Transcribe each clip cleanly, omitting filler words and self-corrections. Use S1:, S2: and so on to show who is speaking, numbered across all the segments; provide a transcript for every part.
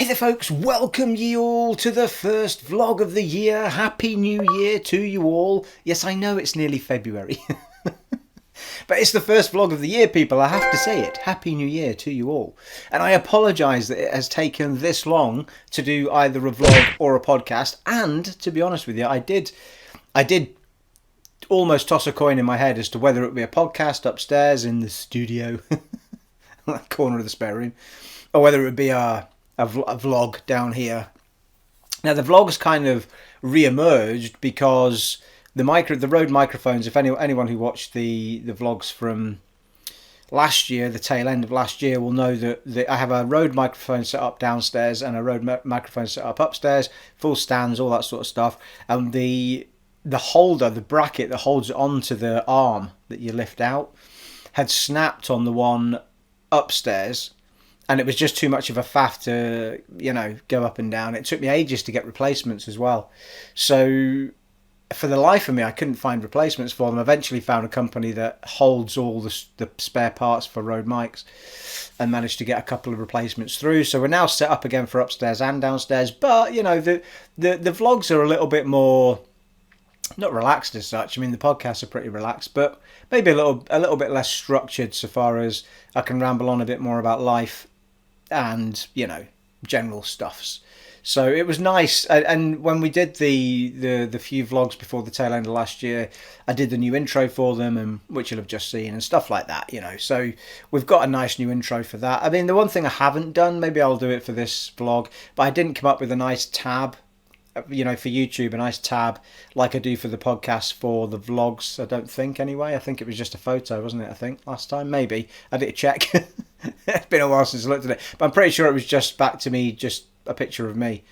S1: Hey there folks, welcome ye all to the first vlog of the year. Happy New Year to you all. Yes, I know it's nearly February. But it's the first vlog of the year, people. I have to say it. Happy New Year to you all. And I apologise that it has taken this long to do either a vlog or a podcast. And, to be honest with you, I did almost toss a coin in my head as to whether it would be a podcast upstairs in the studio, that corner of the spare room, or whether it would be a vlog down here. Now the vlogs kind of re-emerged because the Rode microphones, if anyone who watched the vlogs from last year, the tail end of last year, will know that I have a Rode microphone set up downstairs and a Rode microphone set up upstairs, full stands, all that sort of stuff. And the holder, the bracket that holds it onto the arm that you lift out, had snapped on the one upstairs. And it was just too much of a faff to, go up and down. It took me ages to get replacements as well. So for the life of me, I couldn't find replacements for them. I eventually found a company that holds all the spare parts for Rode mics and managed to get a couple of replacements through. So we're now set up again for upstairs and downstairs. But, the vlogs are a little bit more, not relaxed as such. I mean, the podcasts are pretty relaxed, but maybe a little bit less structured so far as I can ramble on a bit more about life and general stuffs. So it was nice. And when we did the few vlogs before the tail end of last year, I did the new intro for them, and which you'll have just seen and stuff like that. So we've got a nice new intro for that. I mean, the one thing I haven't done, maybe I'll do it for this vlog, but I didn't come up with a nice tab, for YouTube, a nice tab like I do for the podcast for the vlogs. I don't think, anyway. I think it was just a photo, wasn't it? I think last time, maybe I did a check. It's been a while since I looked at it, but I'm pretty sure it was just back to me, just a picture of me.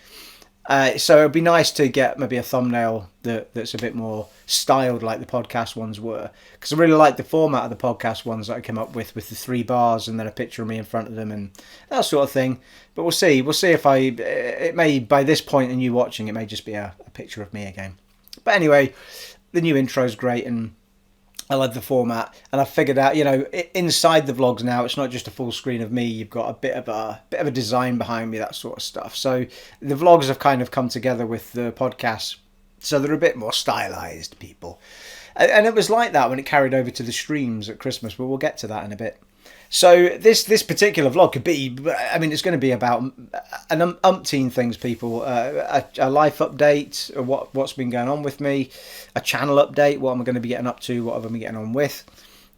S1: So it'd be nice to get maybe a thumbnail that's a bit more styled like the podcast ones were, because I really like the format of the podcast ones that I came up with the 3 bars and then a picture of me in front of them and that sort of thing. But we'll see if it may, by this point in you watching, it may just be a picture of me again. But anyway, the new intro's great and I love the format, and I've figured out, inside the vlogs now, it's not just a full screen of me. You've got a bit of a design behind me, that sort of stuff. So the vlogs have kind of come together with the podcast, so they're a bit more stylized, people. And it was like that when it carried over to the streams at Christmas, but we'll get to that in a bit. So this particular vlog could be, it's going to be about an umpteen things, people. A life update, what's been going on with me, a channel update, what am I going to be getting up to, what have I been getting on with,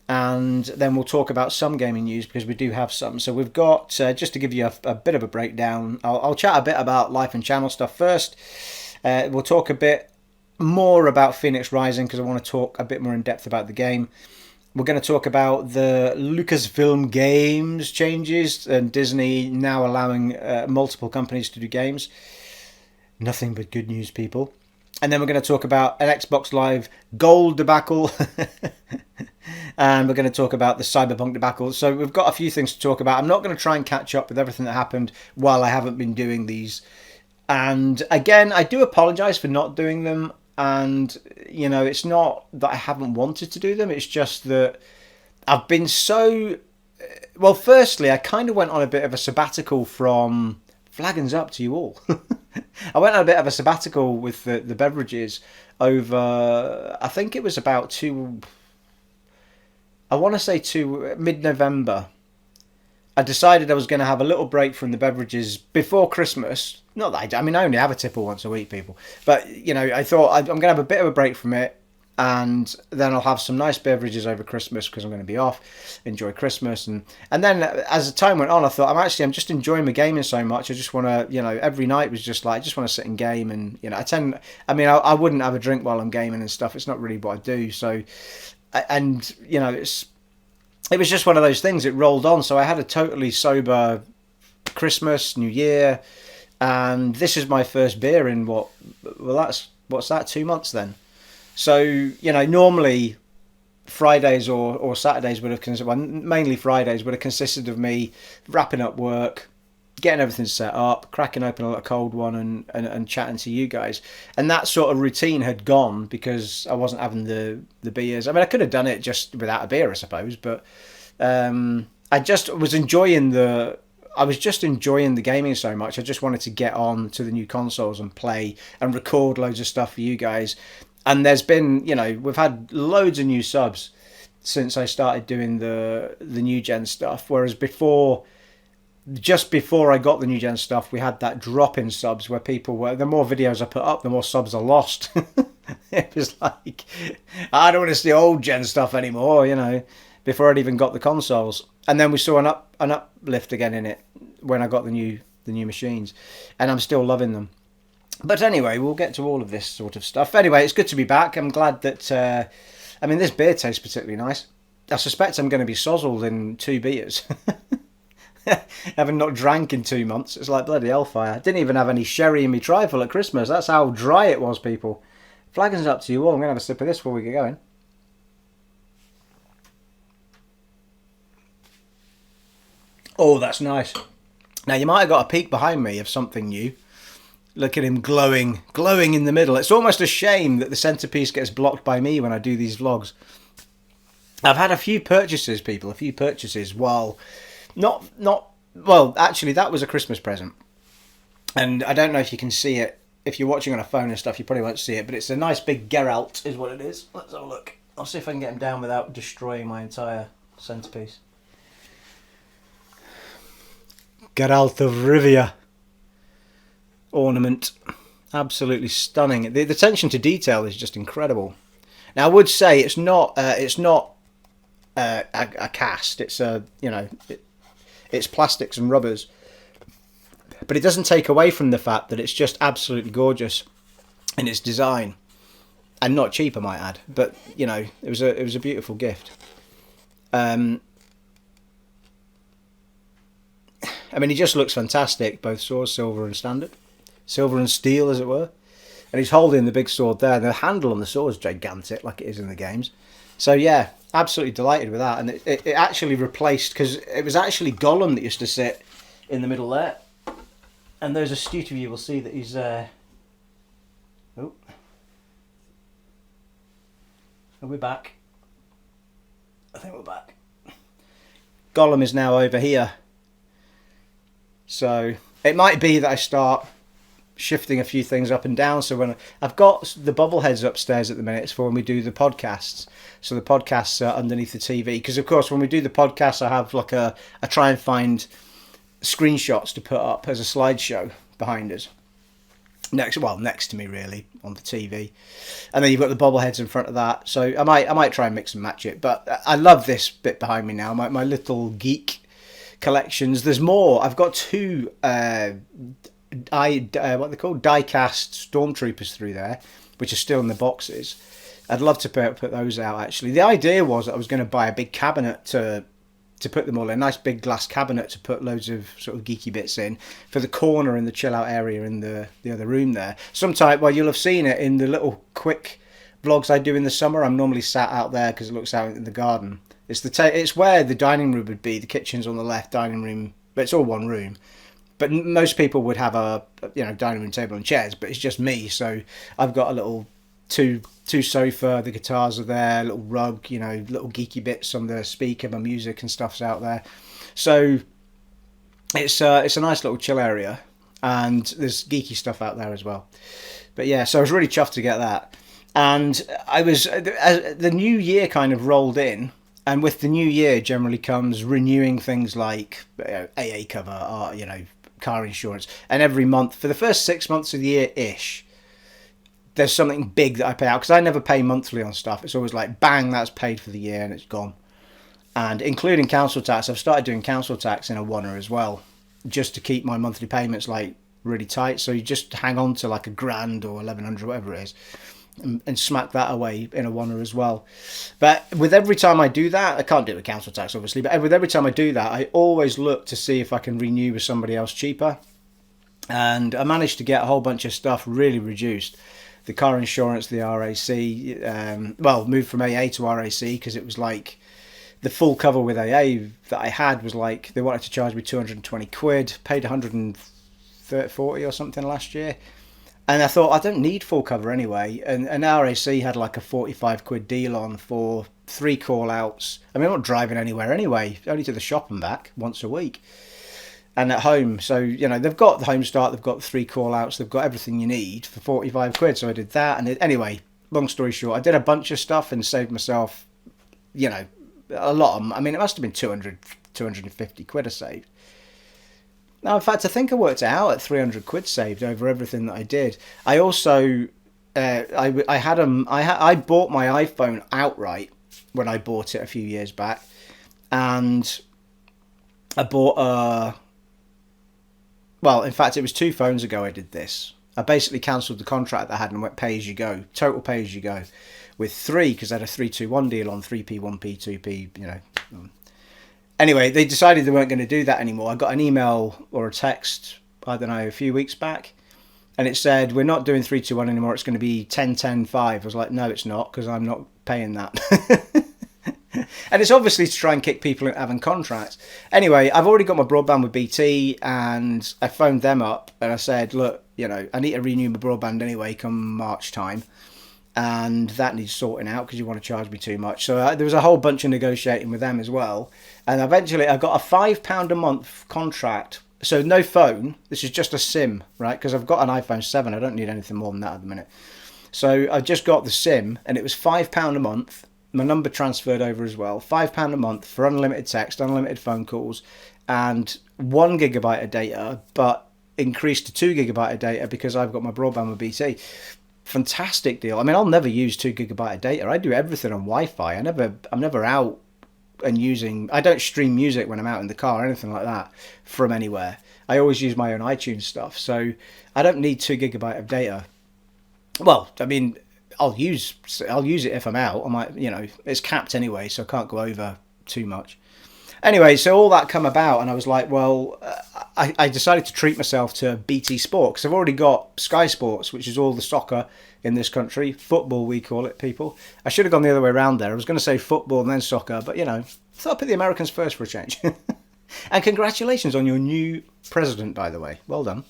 S1: and then we'll talk about some gaming news because we do have some. So we've got, just to give you a bit of a breakdown, I'll chat a bit about life and channel stuff first. We'll talk a bit more about Fenyx Rising because I want to talk a bit more in depth about the game. We're going to talk about the Lucasfilm Games changes and Disney now allowing multiple companies to do games. Nothing but good news, people. And then we're going to talk about an Xbox Live Gold debacle. And we're going to talk about the Cyberpunk debacles. So we've got a few things to talk about. I'm not going to try and catch up with everything that happened while I haven't been doing these. And again, I do apologise for not doing them. And, it's not that I haven't wanted to do them. It's just that I've been so... Well, firstly, I kind of went on a bit of a sabbatical from... Flagons up to you all. I went on a bit of a sabbatical with the beverages over... I think it was about mid-November. I decided I was going to have a little break from the beverages before Christmas. Not that I only have a tipple once a week, people. But, I thought I'm going to have a bit of a break from it. And then I'll have some nice beverages over Christmas because I'm going to be off, enjoy Christmas. And then as the time went on, I thought, I'm just enjoying my gaming so much. I just want to, every night was just like, I just want to sit and game. And, I wouldn't have a drink while I'm gaming and stuff. It's not really what I do. So, and, it was just one of those things. It rolled on. So I had a totally sober Christmas, New Year. And this is my first beer in what's that, 2 months then? So, normally Fridays or Saturdays would have consisted, well, mainly Fridays would have consisted of me wrapping up work, getting everything set up, cracking open a cold one and chatting to you guys. And that sort of routine had gone because I wasn't having the beers. I could have done it just without a beer, I suppose, but I just was enjoying I was just enjoying the gaming so much. I just wanted to get on to the new consoles and play and record loads of stuff for you guys. And there's been, we've had loads of new subs since I started doing the new gen stuff. Whereas just before I got the new gen stuff, we had that drop in subs where people were, the more videos I put up, the more subs I lost. It was like, I don't want to see old gen stuff anymore, before I'd even got the consoles. And then we saw an uplift again in it when I got the new machines, and I'm still loving them. But anyway, we'll get to all of this sort of stuff. Anyway, it's good to be back. I'm glad that, this beer tastes particularly nice. I suspect I'm going to be sozzled in 2 beers. Having not drank in 2 months, it's like bloody hellfire. I didn't even have any sherry in my trifle at Christmas. That's how dry it was, people. Flagging's up to you all. I'm going to have a sip of this before we get going. Oh, that's nice. Now, you might have got a peek behind me of something new. Look at him glowing in the middle. It's almost a shame that the centerpiece gets blocked by me when I do these vlogs. I've had a few purchases, people. While well, actually, that was a Christmas present. And I don't know if you can see it. If you're watching on a phone and stuff, you probably won't see it. But it's a nice big Geralt, is what it is. Let's have a look. I'll see if I can get him down without destroying my entire centerpiece. Geralt of Rivia ornament, absolutely stunning. The attention to detail is just incredible. Now, I would say it's not a cast. It's it's plastics and rubbers, but it doesn't take away from the fact that it's just absolutely gorgeous in its design, and not cheap, I might add. But it was a beautiful gift. He just looks fantastic, both swords, silver and standard. Silver and steel, as it were. And he's holding the big sword there. The handle on the sword is gigantic, like it is in the games. So, yeah, absolutely delighted with that. And it actually replaced, because it was actually Gollum that used to sit in the middle there. And those astute of you will see that he's... Oh. Are we back? I think we're back. Gollum is now over here. So it might be that I start shifting a few things up and down. So when I've got the bobbleheads upstairs at the minute, it's for when we do the podcasts. So the podcasts are underneath the TV. Because of course, when we do the podcasts, I have I try and find screenshots to put up as a slideshow behind us. Next to me really on the TV, and then you've got the bobbleheads in front of that. So I might try and mix and match it. But I love this bit behind me now. My little geek collections. There's more. I've got 2 what they're called, die-cast stormtroopers through there, which are still in the boxes. I'd love to put those out, actually. The idea was that I was going to buy a big cabinet to put them all in, a nice big glass cabinet to put loads of sort of geeky bits in for the corner and the chill out area in the other room there. You'll have seen it in the little quick vlogs I do in the summer. I'm normally sat out there because it looks out in the garden. It's where the dining room would be. The kitchen's on the left, dining room, but it's all one room. But most people would have a dining room table and chairs, but it's just me. So I've got a little two sofa. The guitars are there, a little rug, little geeky bits on the speaker. My music and stuff's out there. So it's a nice little chill area, and there's geeky stuff out there as well. But yeah, so I was really chuffed to get that, and as the new year kind of rolled in. And with the new year generally comes renewing things like AA cover or, car insurance. And every month, for the first 6 months of the year-ish, there's something big that I pay out. Because I never pay monthly on stuff. It's always like, bang, that's paid for the year and it's gone. And including council tax, I've started doing council tax in a oneer as well. Just to keep my monthly payments really tight. So you just hang on to like $1,000 or $1,100, whatever it is. And smack that away in a oneer as well. But with every time I do that, I can't do it with council tax obviously, but with every time I do that, I always look to see if I can renew with somebody else cheaper. And I managed to get a whole bunch of stuff really reduced. The car insurance, the RAC, moved from AA to RAC because it was like the full cover with AA that I had was like, they wanted to charge me 220 quid, paid 140 or something last year. And I thought, I don't need full cover anyway. And RAC had like a 45 quid deal on for 3 call outs. I'm not driving anywhere anyway, only to the shop and back once a week. and at home. So, you know, they've got the home start, they've got 3 call outs, they've got everything you need for 45 quid. So I did that. And anyway, long story short, I did a bunch of stuff and saved myself, you know, a lot of, I mean, it must have been 250 quid I saved. Now, in fact, I think I worked it out at 300 quid saved over everything that I did. I also, I bought my iPhone outright when I bought it a few years back. And I bought well, in fact, it was 2 phones ago I did this. I basically cancelled the contract that I had and went pay as you go, total pay as you go, with 3 because I had a 3-2-1 deal on 3p, 1p, 2p, you know. Anyway, they decided they weren't going to do that anymore. I got an email or a text, I don't know, a few weeks back, and it said, we're not doing 3-2-1 anymore, it's going to be 10-10-5. I was like, no, it's not, because I'm not paying that. And it's obviously to try and kick people into having contracts. Anyway, I've already got my broadband with BT, and I phoned them up, and I said, look, you know, I need to renew my broadband anyway come March time. And that needs sorting out because you want to charge me too much. So there was a whole bunch of negotiating with them as well. And eventually I got a £5 a month contract. So no phone. This is just a SIM, right? Because I've got an iPhone 7. I don't need anything more than that at the minute. So I just got the SIM and it was £5 a month. My number transferred over as well. £5 a month for unlimited text, unlimited phone calls, and 1 gigabyte of data, but increased to 2 gigabyte of data because I've got my broadband with BT. Fantastic deal. I mean, I'll never use 2 gigabyte of data. I do everything on Wi-Fi. I'm never out and using. I don't stream music when I'm out in the car or anything like that from anywhere. I always use my own iTunes stuff, so I don't need 2 gigabyte of data. Well, I mean, I'll use it if I'm out. I might, you know, it's capped anyway, so I can't go over too much. Anyway, so all that come about, and I was like, well, I decided to treat myself to BT Sport, because I've already got Sky Sports, which is all the soccer in this country. Football, we call it, people. I should have gone the other way around there. I was going to say football and then soccer, but, you know, thought I'd put the Americans first for a change. And congratulations on your new president, by the way. Well done.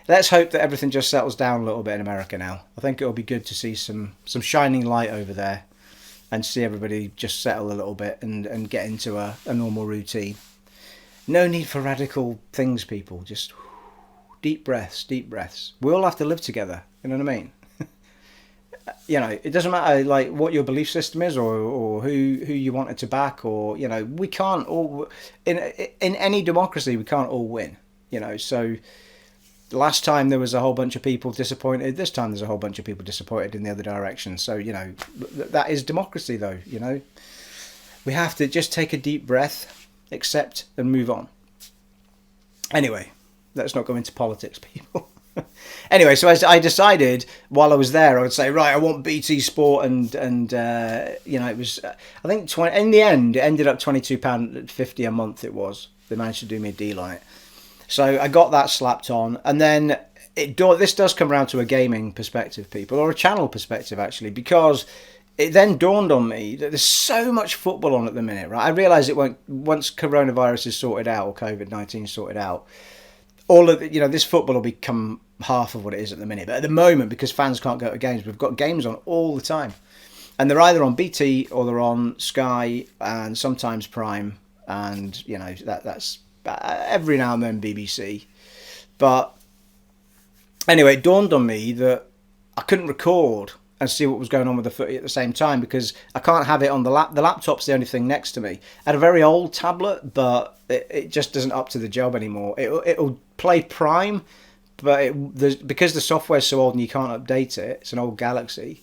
S1: Let's hope that everything just settles down a little bit in America now. I think it'll be good to see some shining light over there and see everybody just settle a little bit and get into a normal routine. No need for radical things, people. Just deep breaths, deep breaths. We all have to live together. You know what I mean? You know, it doesn't matter like what your belief system is or who you wanted to back, or, you know, we can't all in any democracy we can't all win. You know, so last time there was a whole bunch of people disappointed. This time there's a whole bunch of people disappointed in the other direction. So, you know, that is democracy, though. You know, we have to just take a deep breath, accept, and move on. Anyway, let's not go into politics, people. Anyway, so I decided while I was there, I would say, right, I want BT Sport, and you know, it was I think in the end it ended up £22.50 a month. It was, they managed to do me a deal on it. So I got that slapped on, and then this does come around to a gaming perspective, people, or a channel perspective, actually, because it then dawned on me that there's so much football on at the minute, right? I realise it won't, once coronavirus is sorted out, or COVID-19 sorted out, all of you know, this football will become half of what it is at the minute. But at the moment, because fans can't go to games, we've got games on all the time, and they're either on BT or they're on Sky and sometimes Prime, and you know that's every now and then BBC. But anyway, it dawned on me that I couldn't record and see what was going on with the footy at the same time, because I can't have it on the laptop's the only thing next to me. I had a very old tablet, but it just isn't up to the job anymore. It'll play Prime, but because the software's so old and you can't update it, it's an old Galaxy,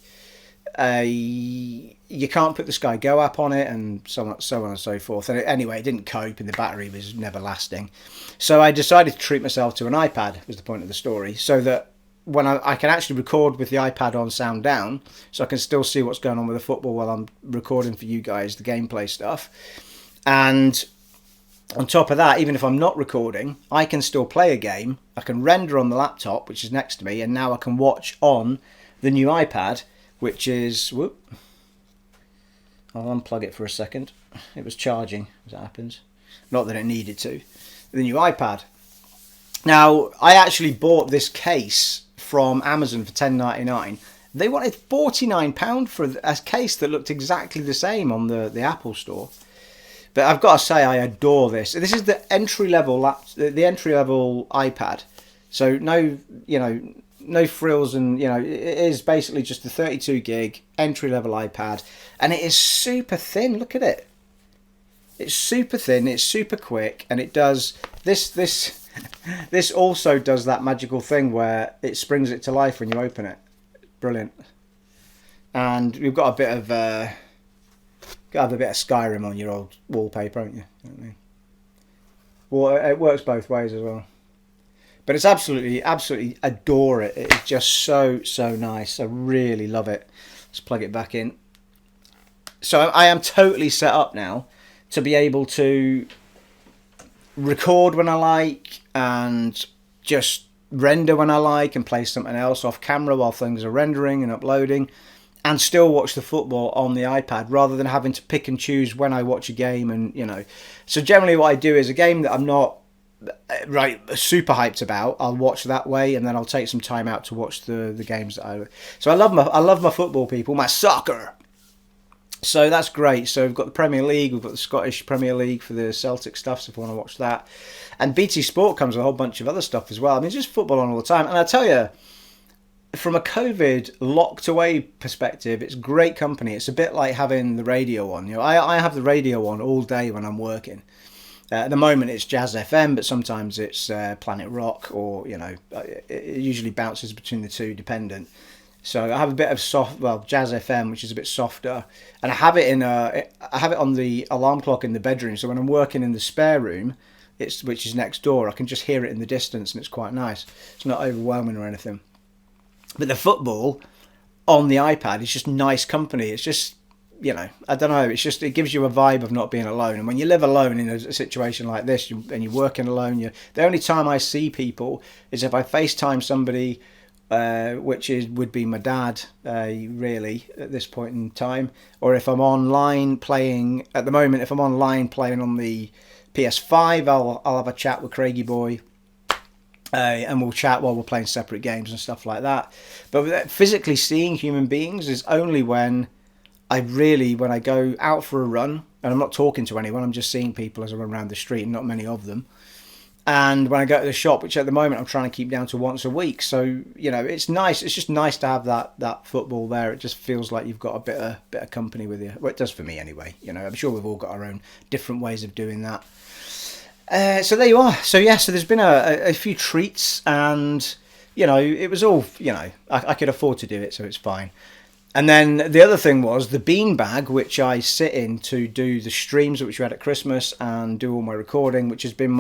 S1: you can't put the Sky Go app on it, and so on and so forth. And anyway, it didn't cope, and the battery was never lasting. So I decided to treat myself to an iPad, was the point of the story, so that when I can actually record with the iPad on, sound down, so I can still see what's going on with the football while I'm recording for you guys the gameplay stuff. And on top of that, even if I'm not recording, I can still play a game. I can render on the laptop, which is next to me, and now I can watch on the new iPad, which is... Whoop. I'll unplug it for a second. It was charging, as it happens. Not that it needed to. The new iPad. Now, I actually bought this case from Amazon for $10.99. They wanted £49 for a case that looked exactly the same on the Apple Store. But I've got to say, I adore this. This is the entry level the entry level iPad. So no, no frills, and it is basically just the 32 gig entry level iPad, and it is super thin. Look at it. It's super thin. It's super quick, and it does this. This also does that magical thing where it springs it to life when you open it. Brilliant. And you've got a bit of have a bit of Skyrim on your old wallpaper, haven't you? You know what I mean? Well, it works both ways as well. But it's absolutely adore it. It's just so nice. I really love it. Let's plug it back in. So I am totally set up now to be able to record when I like and just render when I like and play something else off camera while things are rendering and uploading, and still watch the football on the iPad rather than having to pick and choose when I watch a game. And so generally what I do is a game that I'm not super hyped about, I'll watch that way, and then I'll take some time out to watch the games that so I love my football, people, my soccer. So that's great. So we've got the Premier League, we've got the Scottish Premier League for the Celtic stuff, so if you want to watch that. And BT Sport comes with a whole bunch of other stuff as well. I mean, it's just football on all the time. And I tell you, from a COVID locked away perspective, it's great company. It's a bit like having the radio on. I have the radio on all day when I'm working. At the moment it's Jazz FM, but sometimes it's Planet Rock, or it usually bounces between the two, dependent. So I have a bit of Jazz FM, which is a bit softer, and I have it on the alarm clock in the bedroom. So when I'm working in the spare room, which is next door, I can just hear it in the distance, and it's quite nice. It's not overwhelming or anything. But the football on the iPad is just nice company. It's just, I don't know. It's just, it gives you a vibe of not being alone. And when you live alone in a situation like this, and you're working alone, the only time I see people is if I FaceTime somebody, which would be my dad, really, at this point in time, or if I'm online playing. At the moment, if I'm online playing on the PS5, I'll have a chat with Craigie Boy. And we'll chat while we're playing separate games and stuff like that. But physically seeing human beings is only when I go out for a run, and I'm not talking to anyone, I'm just seeing people as I run around the street, and not many of them. And when I go to the shop, which at the moment I'm trying to keep down to once a week, so it's nice. It's just nice to have that football there. It just feels like you've got a bit of company with you. Well, it does for me anyway. I'm sure we've all got our own different ways of doing that. So there you are. So there's been a few treats, and it was all I could afford to do it, so it's fine. And then the other thing was the beanbag, which I sit in to do the streams which we had at Christmas and do all my recording, which has been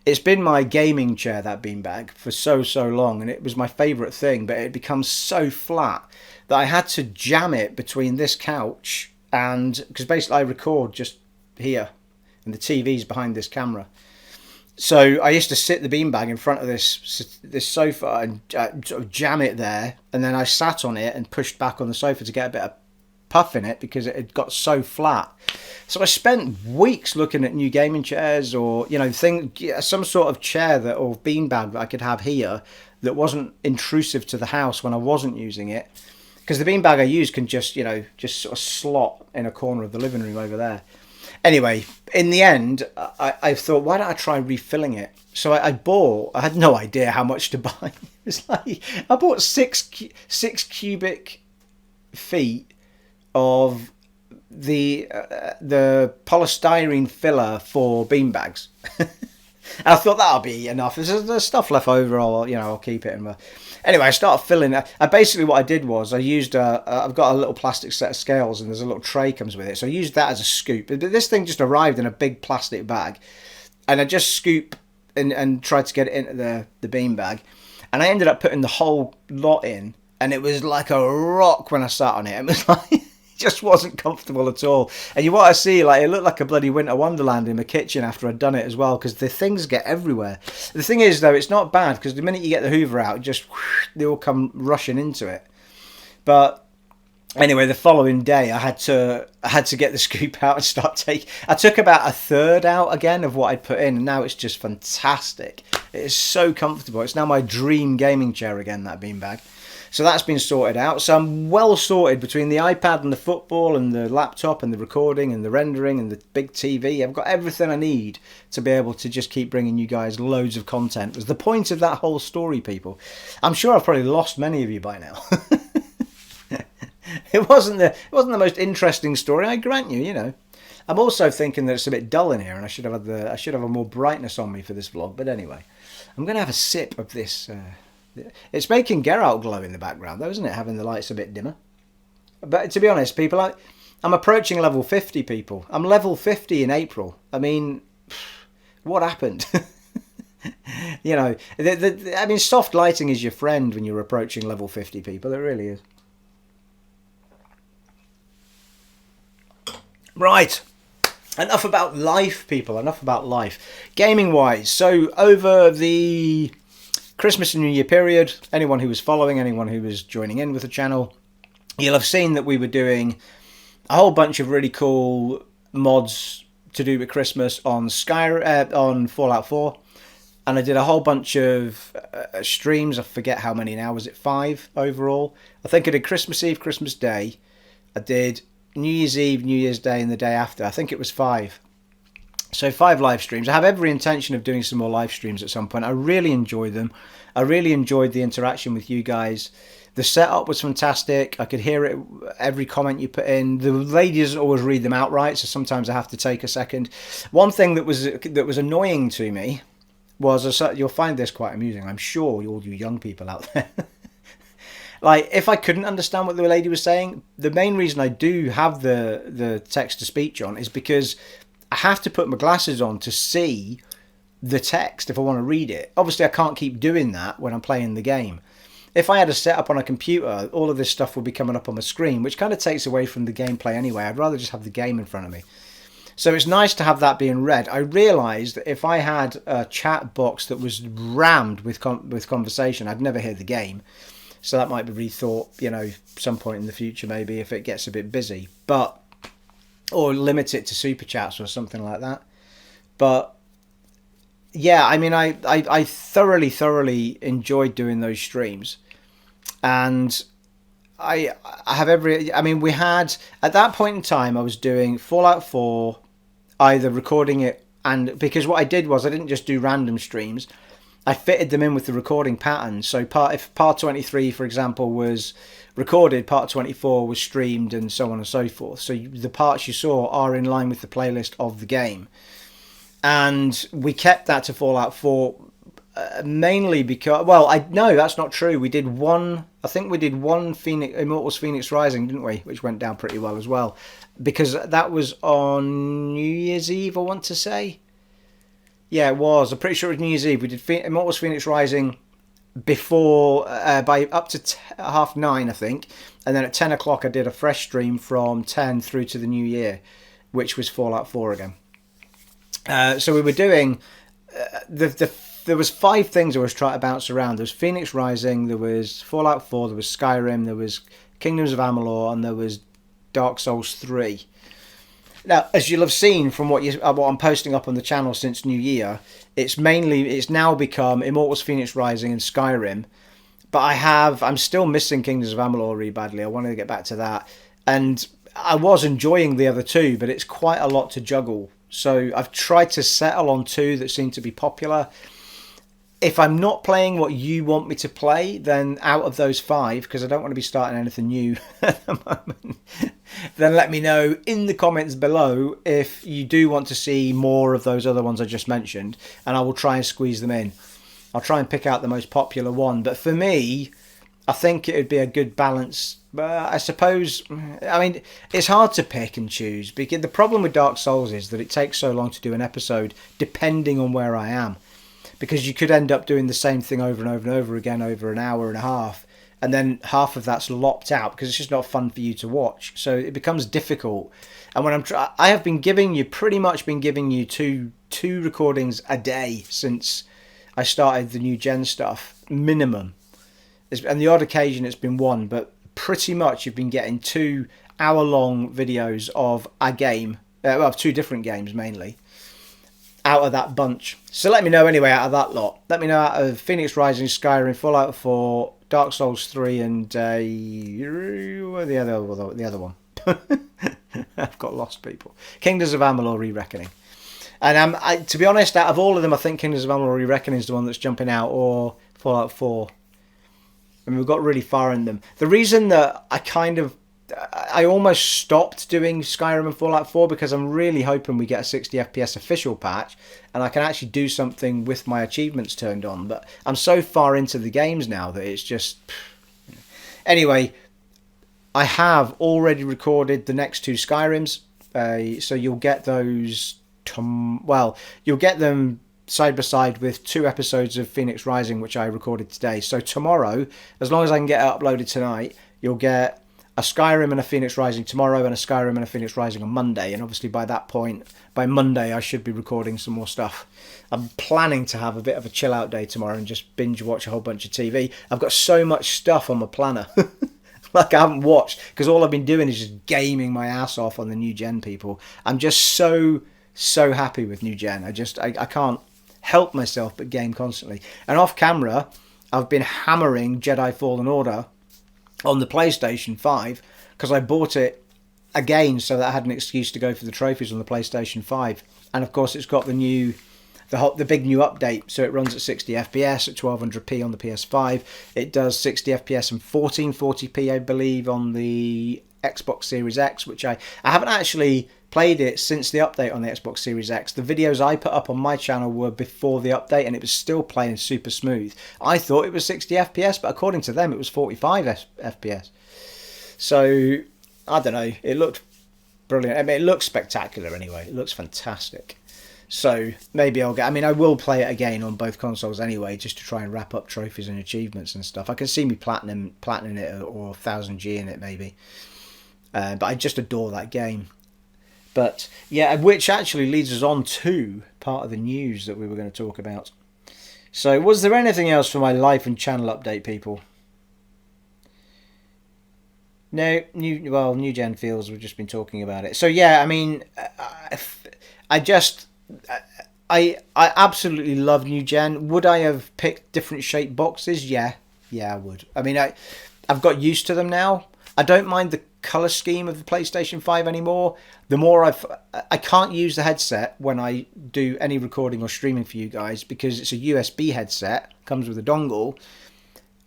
S1: it's been my gaming chair, that beanbag, for so long, and it was my favourite thing, but it becomes so flat that I had to jam it between this couch and, because basically I record just here, and the TV's behind this camera. So I used to sit the beanbag in front of this sofa and sort of jam it there, and then I sat on it and pushed back on the sofa to get a bit of puff in it because it had got so flat. So I spent weeks looking at new gaming chairs, or some sort of chair or beanbag that I could have here that wasn't intrusive to the house when I wasn't using it, because the beanbag I use can just sort of slot in a corner of the living room over there. Anyway, in the end, I thought, why don't I try refilling it? So I had no idea how much to buy. It's like, I bought six cubic feet of the polystyrene filler for beanbags. I thought that'll be enough. If there's stuff left over, I'll keep it. Anyway, I started filling it. Basically, what I did was I used I've got a little plastic set of scales, and there's a little tray comes with it. So I used that as a scoop. This thing just arrived in a big plastic bag, and I just scoop and tried to get it into the bean bag, and I ended up putting the whole lot in, and it was like a rock when I sat on it. It was like, just wasn't comfortable at all. And you want to see, it looked like a bloody winter wonderland in the kitchen after I'd done it as well, because the things get everywhere. The thing is, though, it's not bad, because the minute you get the Hoover out, they all come rushing into it. But anyway, the following day I had to get the scoop out and start I took about a third out again of what I'd put in, and now it's just fantastic. It is so comfortable. It's now my dream gaming chair again, that beanbag. So that's been sorted out. So I'm well sorted between the iPad and the football and the laptop and the recording and the rendering and the big TV. I've got everything I need to be able to just keep bringing you guys loads of content. Was the point of that whole story, people. I'm sure I've probably lost many of you by now. It wasn't the most interesting story, I grant you, you know. I'm also thinking that it's a bit dull in here and I should have a more brightness on me for this vlog, but anyway. I'm going to have a sip of this. It's making Geralt glow in the background, though, isn't it? Having the lights a bit dimmer. But to be honest, people, I'm approaching level 50, people. I'm level 50 in April. I mean, what happened? You know, I mean, soft lighting is your friend when you're approaching level 50, people. It really is. Right. Enough about life, people. Enough about life. Gaming-wise, so over the Christmas and New Year period, anyone who was following, anyone who was joining in with the channel, you'll have seen that we were doing a whole bunch of really cool mods to do with Christmas on on Fallout 4. And I did a whole bunch of streams. I forget how many now. Was it 5 overall? I think I did Christmas Eve, Christmas Day. I did New Year's Eve, New Year's Day, and the day after. I think it was 5. So 5 live streams. I have every intention of doing some more live streams at some point. I really enjoy them. I really enjoyed the interaction with you guys. The setup was fantastic. I could hear it, every comment you put in. The lady doesn't always read them outright, so sometimes I have to take a second. One thing that was annoying to me was, you'll find this quite amusing, I'm sure, all you young people out there. Like, if I couldn't understand what the lady was saying, the main reason I do have the text-to-speech on is because I have to put my glasses on to see the text if I want to read it. Obviously, I can't keep doing that when I'm playing the game. If I had a setup on a computer, all of this stuff would be coming up on my screen, which kind of takes away from the gameplay anyway. I'd rather just have the game in front of me. So it's nice to have that being read. I realised that if I had a chat box that was rammed with conversation, I'd never hear the game. So that might be rethought, you know, some point in the future, maybe, if it gets a bit busy. But, or limit it to super chats or something like that. But, yeah, I mean, I thoroughly enjoyed doing those streams. And I have we had, at that point in time, I was doing Fallout 4, either recording it, and because what I did was I didn't just do random streams. I fitted them in with the recording pattern. So if part 23, for example, was recorded, part 24 was streamed, and so on and so forth. So the parts you saw are in line with the playlist of the game. And we kept that to Fallout 4 mainly because, well, no, that's not true. We did one, I think we did one Immortals Fenyx Rising, didn't we? Which went down pretty well as well. Because that was on New Year's Eve, I want to say. Yeah, it was. I'm pretty sure it was New Year's Eve. We did Immortals Fenyx Rising before, by up to 9:30, I think. And then at 10 o'clock I did a fresh stream from 10 through to the New Year, which was Fallout 4 again. So we were doing, there was 5 things I was trying to bounce around. There was Fenyx Rising, there was Fallout 4, there was Skyrim, there was Kingdoms of Amalur, and there was Dark Souls 3. Now, as you'll have seen from what I'm posting up on the channel since New Year, it's now become Immortals Fenyx Rising and Skyrim. But I'm still missing Kingdoms of Amalur really badly. I wanted to get back to that. And I was enjoying the other 2, but it's quite a lot to juggle. So I've tried to settle on 2 that seem to be popular. If I'm not playing what you want me to play, then out of those 5, because I don't want to be starting anything new at the moment, then let me know in the comments below if you do want to see more of those other ones I just mentioned, and I will try and squeeze them in. I'll try and pick out the most popular one. But for me, I think it would be a good balance. I suppose, I mean, it's hard to pick and choose, because the problem with Dark Souls is that it takes so long to do an episode, depending on where I am. Because you could end up doing the same thing over and over and over again over an hour and a half, and then half of that's lopped out because it's just not fun for you to watch. So it becomes difficult. And when I have been giving you two recordings a day since I started the new gen stuff, minimum. And the odd occasion it's been 1, but pretty much you've been getting 2 hour-long videos of a game, of 2 different games mainly, out of that bunch. So let me know anyway out of that lot. Let me know out of Fenyx Rising, Skyrim, Fallout 4, Dark Souls 3 and the other one. I've got lost, people. Kingdoms of Amalur: Re-Reckoning. And to be honest, out of all of them, I think Kingdoms of Amalur: Re-Reckoning is the one that's jumping out, or Fallout 4. I mean, we've got really far in them. The reason that I almost stopped doing Skyrim and Fallout 4 because I'm really hoping we get a 60 FPS official patch and I can actually do something with my achievements turned on. But I'm so far into the games now that it's just... Anyway, I have already recorded the next 2 Skyrims. So you'll get those... you'll get them side by side with 2 episodes of Fenyx Rising, which I recorded today. So tomorrow, as long as I can get it uploaded tonight, you'll get a Skyrim and a Fenyx Rising tomorrow and a Skyrim and a Fenyx Rising on Monday. And obviously by that point, by Monday, I should be recording some more stuff. I'm planning to have a bit of a chill out day tomorrow and just binge watch a whole bunch of TV. I've got so much stuff on my planner. Like I haven't watched, because all I've been doing is just gaming my ass off on the new gen, people. I'm just so happy with new gen. I can't help myself but game constantly. And off camera, I've been hammering Jedi Fallen Order on the PlayStation 5 because I bought it again so that I had an excuse to go for the trophies on the PlayStation 5. And of course, it's got the big new update, so it runs at 60 FPS at 1200p on the PS5. It does 60 FPS and 1440p, I believe, on the Xbox Series X, which I haven't actually played it since the update on the Xbox Series X. The videos I put up on my channel were before the update and it was still playing super smooth. I thought it was 60 FPS, but according to them it was 45 FPS. So, I don't know, it looked brilliant. I mean, it looks spectacular anyway. It looks fantastic. So, maybe I will play it again on both consoles anyway, just to try and wrap up trophies and achievements and stuff. I can see me platinum it or 1000G in it maybe. But I just adore that game. But yeah, which actually leads us on to part of the news that we were going to talk about. So was there anything else for my life and channel update, people? No, new gen feels, we've just been talking about it. So yeah, I mean, I absolutely love new gen. Would I have picked different shaped boxes? Yeah, I would. I mean, I've got used to them now. I don't mind the colour scheme of the PlayStation 5 anymore. The more I can't use the headset when I do any recording or streaming for you guys because it's a USB headset, comes with a dongle.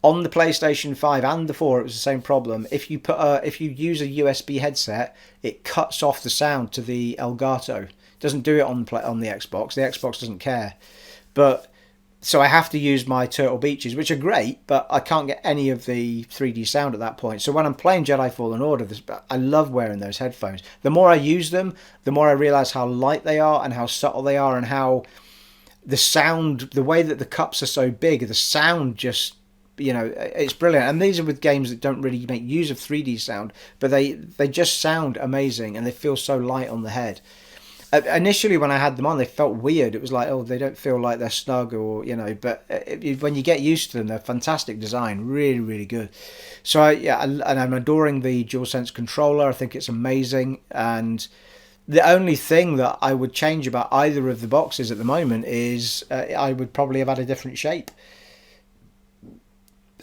S1: On the PlayStation 5 and the 4, it was the same problem. If you use a USB headset, it cuts off the sound to the Elgato. It doesn't do it on the Xbox. The Xbox doesn't care. So I have to use my Turtle Beaches, which are great, but I can't get any of the 3D sound at that point. So when I'm playing Jedi Fallen Order, I love wearing those headphones. The more I use them, the more I realise how light they are and how subtle they are and how the sound, the way that the cups are so big, the sound just, it's brilliant. And these are with games that don't really make use of 3D sound, but they just sound amazing and they feel so light on the head. Initially, when I had them on, they felt weird. It was like, oh, they don't feel like they're snug or, but when you get used to them, they're fantastic design. Really, really good. So, and I'm adoring the DualSense controller. I think it's amazing. And the only thing that I would change about either of the boxes at the moment is I would probably have had a different shape.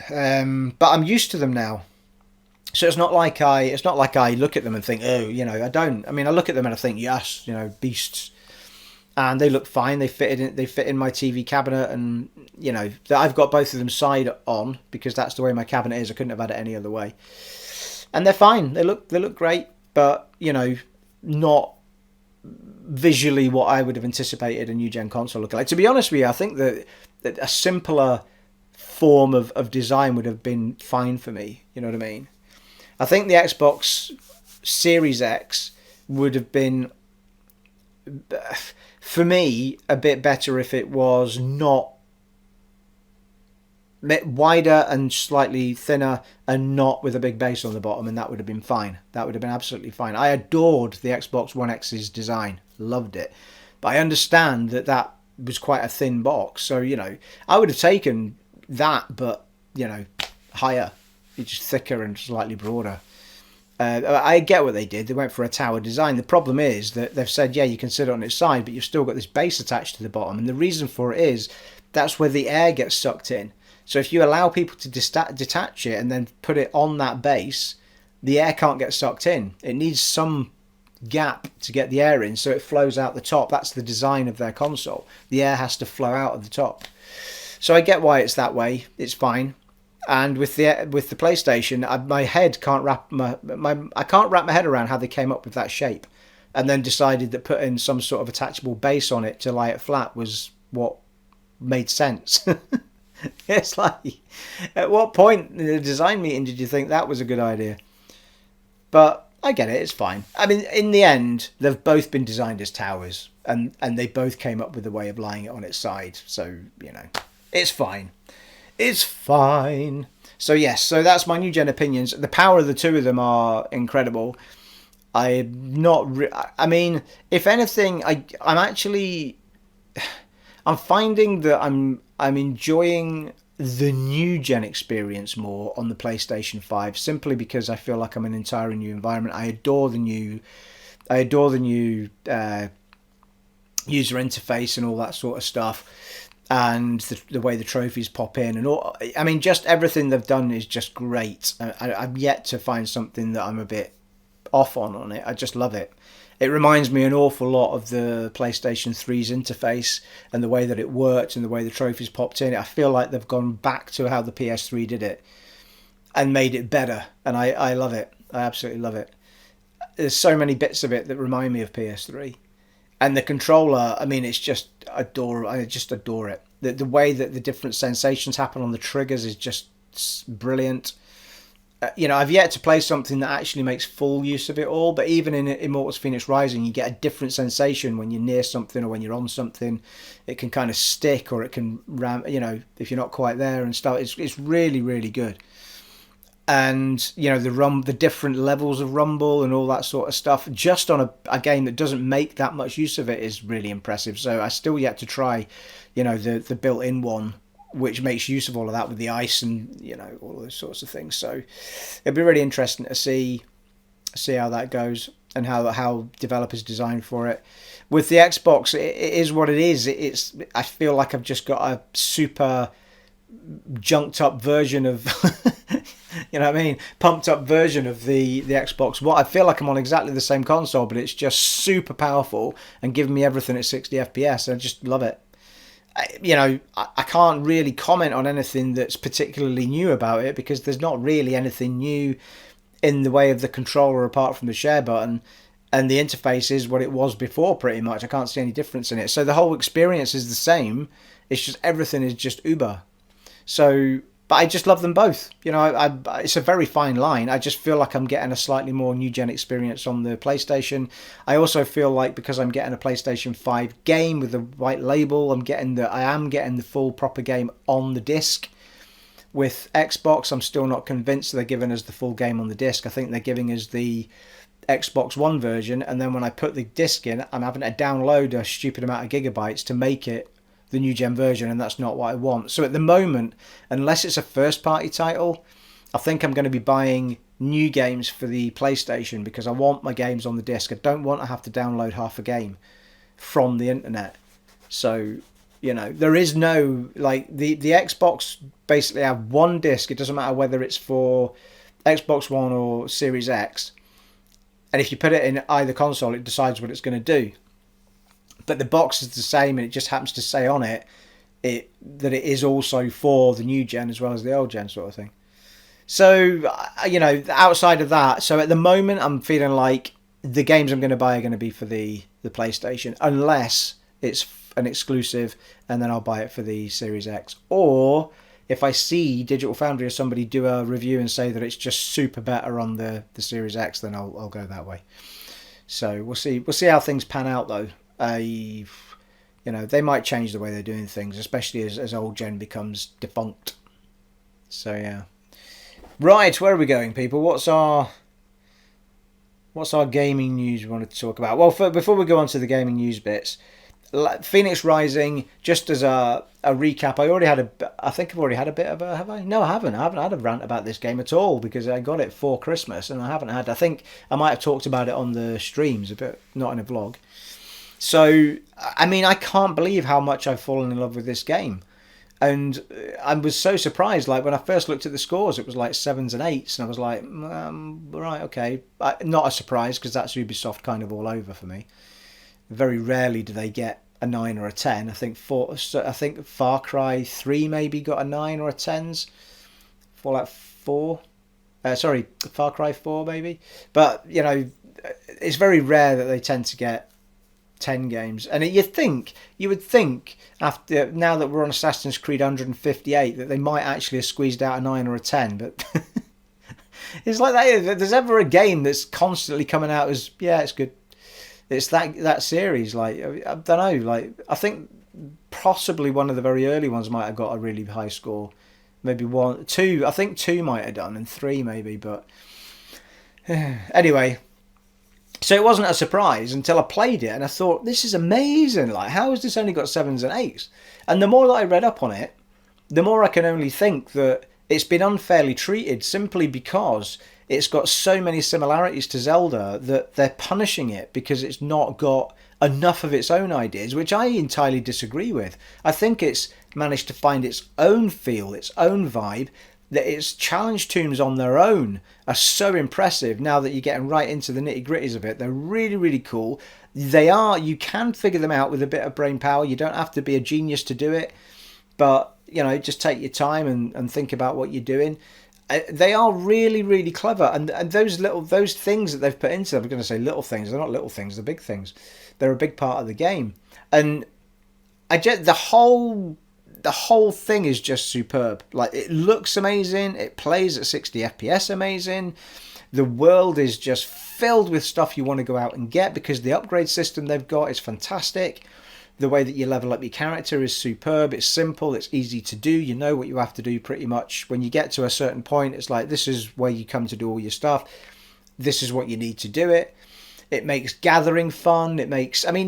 S1: But I'm used to them now. So it's not like I look at them and think, oh, I don't. I mean, I look at them and I think, yes, beasts, and they look fine. They fit in my TV cabinet, and I've got both of them side on because that's the way my cabinet is. I couldn't have had it any other way, and they're fine. They look great, but not visually what I would have anticipated a new gen console looking like. To be honest with you, I think that a simpler form of design would have been fine for me. You know what I mean? I think the Xbox Series X would have been, for me, a bit better if it was not wider and slightly thinner and not with a big base on the bottom, and that would have been fine. That would have been absolutely fine. I adored the Xbox One X's design. Loved it. But I understand that was quite a thin box. So, I would have taken that, but, higher. It's just thicker and slightly broader. I get what they did. They went for a tower design. The problem is that they've said, yeah, you can sit on its side, but you've still got this base attached to the bottom. And the reason for it is that's where the air gets sucked in. So if you allow people to detach it and then put it on that base, the air can't get sucked in. It needs some gap to get the air in, so it flows out the top. That's the design of their console. The air has to flow out of the top. So I get why it's that way. It's fine. And with the PlayStation, my head can't wrap I can't wrap my head around how they came up with that shape, and then decided that putting some sort of attachable base on it to lie it flat was what made sense. It's like, at what point in the design meeting did you think that was a good idea? But I get it, it's fine. I mean, in the end, they've both been designed as towers, and they both came up with a way of lying it on its side. So, you know, it's fine. It's fine. So yes, so that's my new gen opinions. The power of the two of them are incredible. I mean, if anything, I'm finding that I'm enjoying the new gen experience more on the PlayStation 5, simply because I feel like I'm in an entirely new environment. I adore the new user interface and all that sort of stuff, and the way the trophies pop in and all. I mean, just everything they've done is just great. I'm yet to find something that I'm a bit off on it. I just love it. It reminds me an awful lot of the PlayStation 3's interface and the way that it worked and the way the trophies popped in. I feel like they've gone back to how the PS3 did it and made it better. And I love it. I absolutely love it. There's so many bits of it that remind me of PS3. And the controller, I mean, it's just adorable. I just adore it. The way that the different sensations happen on the triggers is just brilliant. You know, I've yet to play something that actually makes full use of it all, but even in Immortals Fenyx Rising, you get a different sensation when you're near something or when you're on something. It can kind of stick, or it can ram, you know, if you're not quite there and stuff. It's really, really good. And, you know, the different levels of rumble and all that sort of stuff, just on a game that doesn't make that much use of it, is really impressive. So I still yet to try, you know, the built-in one, which makes use of all of that with the ice and, you know, all those sorts of things. So it'll be really interesting to see how that goes and how developers design for it. With the Xbox, it is what it is. I feel like I've just got a super junked up version of you know what I mean, pumped up version of the Xbox. What I feel like I'm on exactly the same console, but it's just super powerful and giving me everything at 60 FPS. I just love it. I can't really comment on anything that's particularly new about it, because there's not really anything new in the way of the controller apart from the share button, and the interface is what it was before pretty much. I can't see any difference in it. So the whole experience is the same. It's just everything is just uber. So, but I just love them both. You know, it's a very fine line. I just feel like I'm getting a slightly more new gen experience on the PlayStation. I also feel like because I'm getting a PlayStation 5 game with the white label, I am getting the full proper game on the disc. With Xbox, I'm still not convinced they're giving us the full game on the disc. I think they're giving us the Xbox One version, and then when I put the disc in, I'm having to download a stupid amount of gigabytes to make it the new gen version, and that's not what I want. So at the moment, unless it's a first party title, I think I'm going to be buying new games for the PlayStation, because I want my games on the disc. I don't want to have to download half a game from the internet. So, you know, there is no, like, the Xbox basically have one disc. It doesn't matter whether it's for Xbox One or Series X, and if you put it in either console, it decides what it's going to do. But the box is the same, and it just happens to say on it that it is also for the new gen as well as the old gen sort of thing. So, you know, outside of that, so at the moment I'm feeling like the games I'm going to buy are going to be for the PlayStation, unless it's an exclusive, and then I'll buy it for the Series X. Or if I see Digital Foundry or somebody do a review and say that it's just super better on the Series X, then I'll go that way. So we'll see how things pan out though. You know, they might change the way they're doing things, especially as old gen becomes defunct. So yeah. Right, where are we going, people? What's our gaming news we wanted to talk about? Well, before we go on to the gaming news bits, Fenyx Rising, just as a recap, I think I've already had a bit of a, have I? No, I haven't had a rant about this game at all, because I got it for Christmas, and I think I might have talked about it on the streams a bit, not in a vlog. So, I mean, I can't believe how much I've fallen in love with this game. And I was so surprised. Like when I first looked at the scores, it was like 7s and 8s, and I was like, right, okay. Not a surprise because that's Ubisoft kind of all over for me. Very rarely do they get a 9 or a 10. I think Far Cry 3 maybe got a 9 or a 10s. Fallout 4. Sorry, Far Cry 4 maybe. But, it's very rare that they tend to get 10 games. And you would think after now that we're on Assassin's Creed 158 that they might actually have squeezed out a 9 or a 10, but it's like that. If there's ever a game that's constantly coming out as, yeah, it's good. It's that series. Like, I don't know, like I think possibly one of the very early ones might have got a really high score. Maybe 1, 2, I think 2 might have done, and 3 maybe, but anyway. So it wasn't a surprise until I played it and I thought, this is amazing. Like, how has this only got 7s and 8s? And the more that I read up on it, the more I can only think that it's been unfairly treated simply because it's got so many similarities to Zelda that they're punishing it because it's not got enough of its own ideas, which I entirely disagree with. I think it's managed to find its own feel, its own vibe, that its challenge tombs on their own are so impressive now that you're getting right into the nitty gritties of it. They're really, really cool. You can figure them out with a bit of brain power. You don't have to be a genius to do it, but just take your time and think about what you're doing. They are really, really clever, and those things that they've put into them, I'm going to say little things. They're not little things. They're big things. They're a big part of the game, and the whole thing is just superb. Like, it looks amazing. It plays at 60 FPS amazing. The world is just filled with stuff you want to go out and get because the upgrade system they've got is fantastic. The way that you level up your character is superb. It's simple. It's easy to do. You know what you have to do pretty much. When you get to a certain point, it's like, this is where you come to do all your stuff. This is what you need to do it. It makes gathering fun.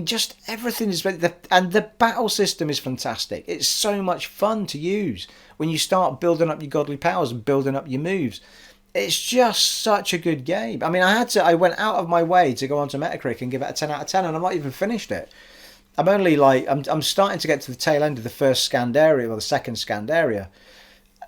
S1: Just everything is... And the battle system is fantastic. It's so much fun to use when you start building up your godly powers and building up your moves. It's just such a good game. I went out of my way to go onto Metacritic and give it a 10 out of 10, and I've not even finished it. I'm starting to get to the tail end of the first scanned area, or the second scanned area,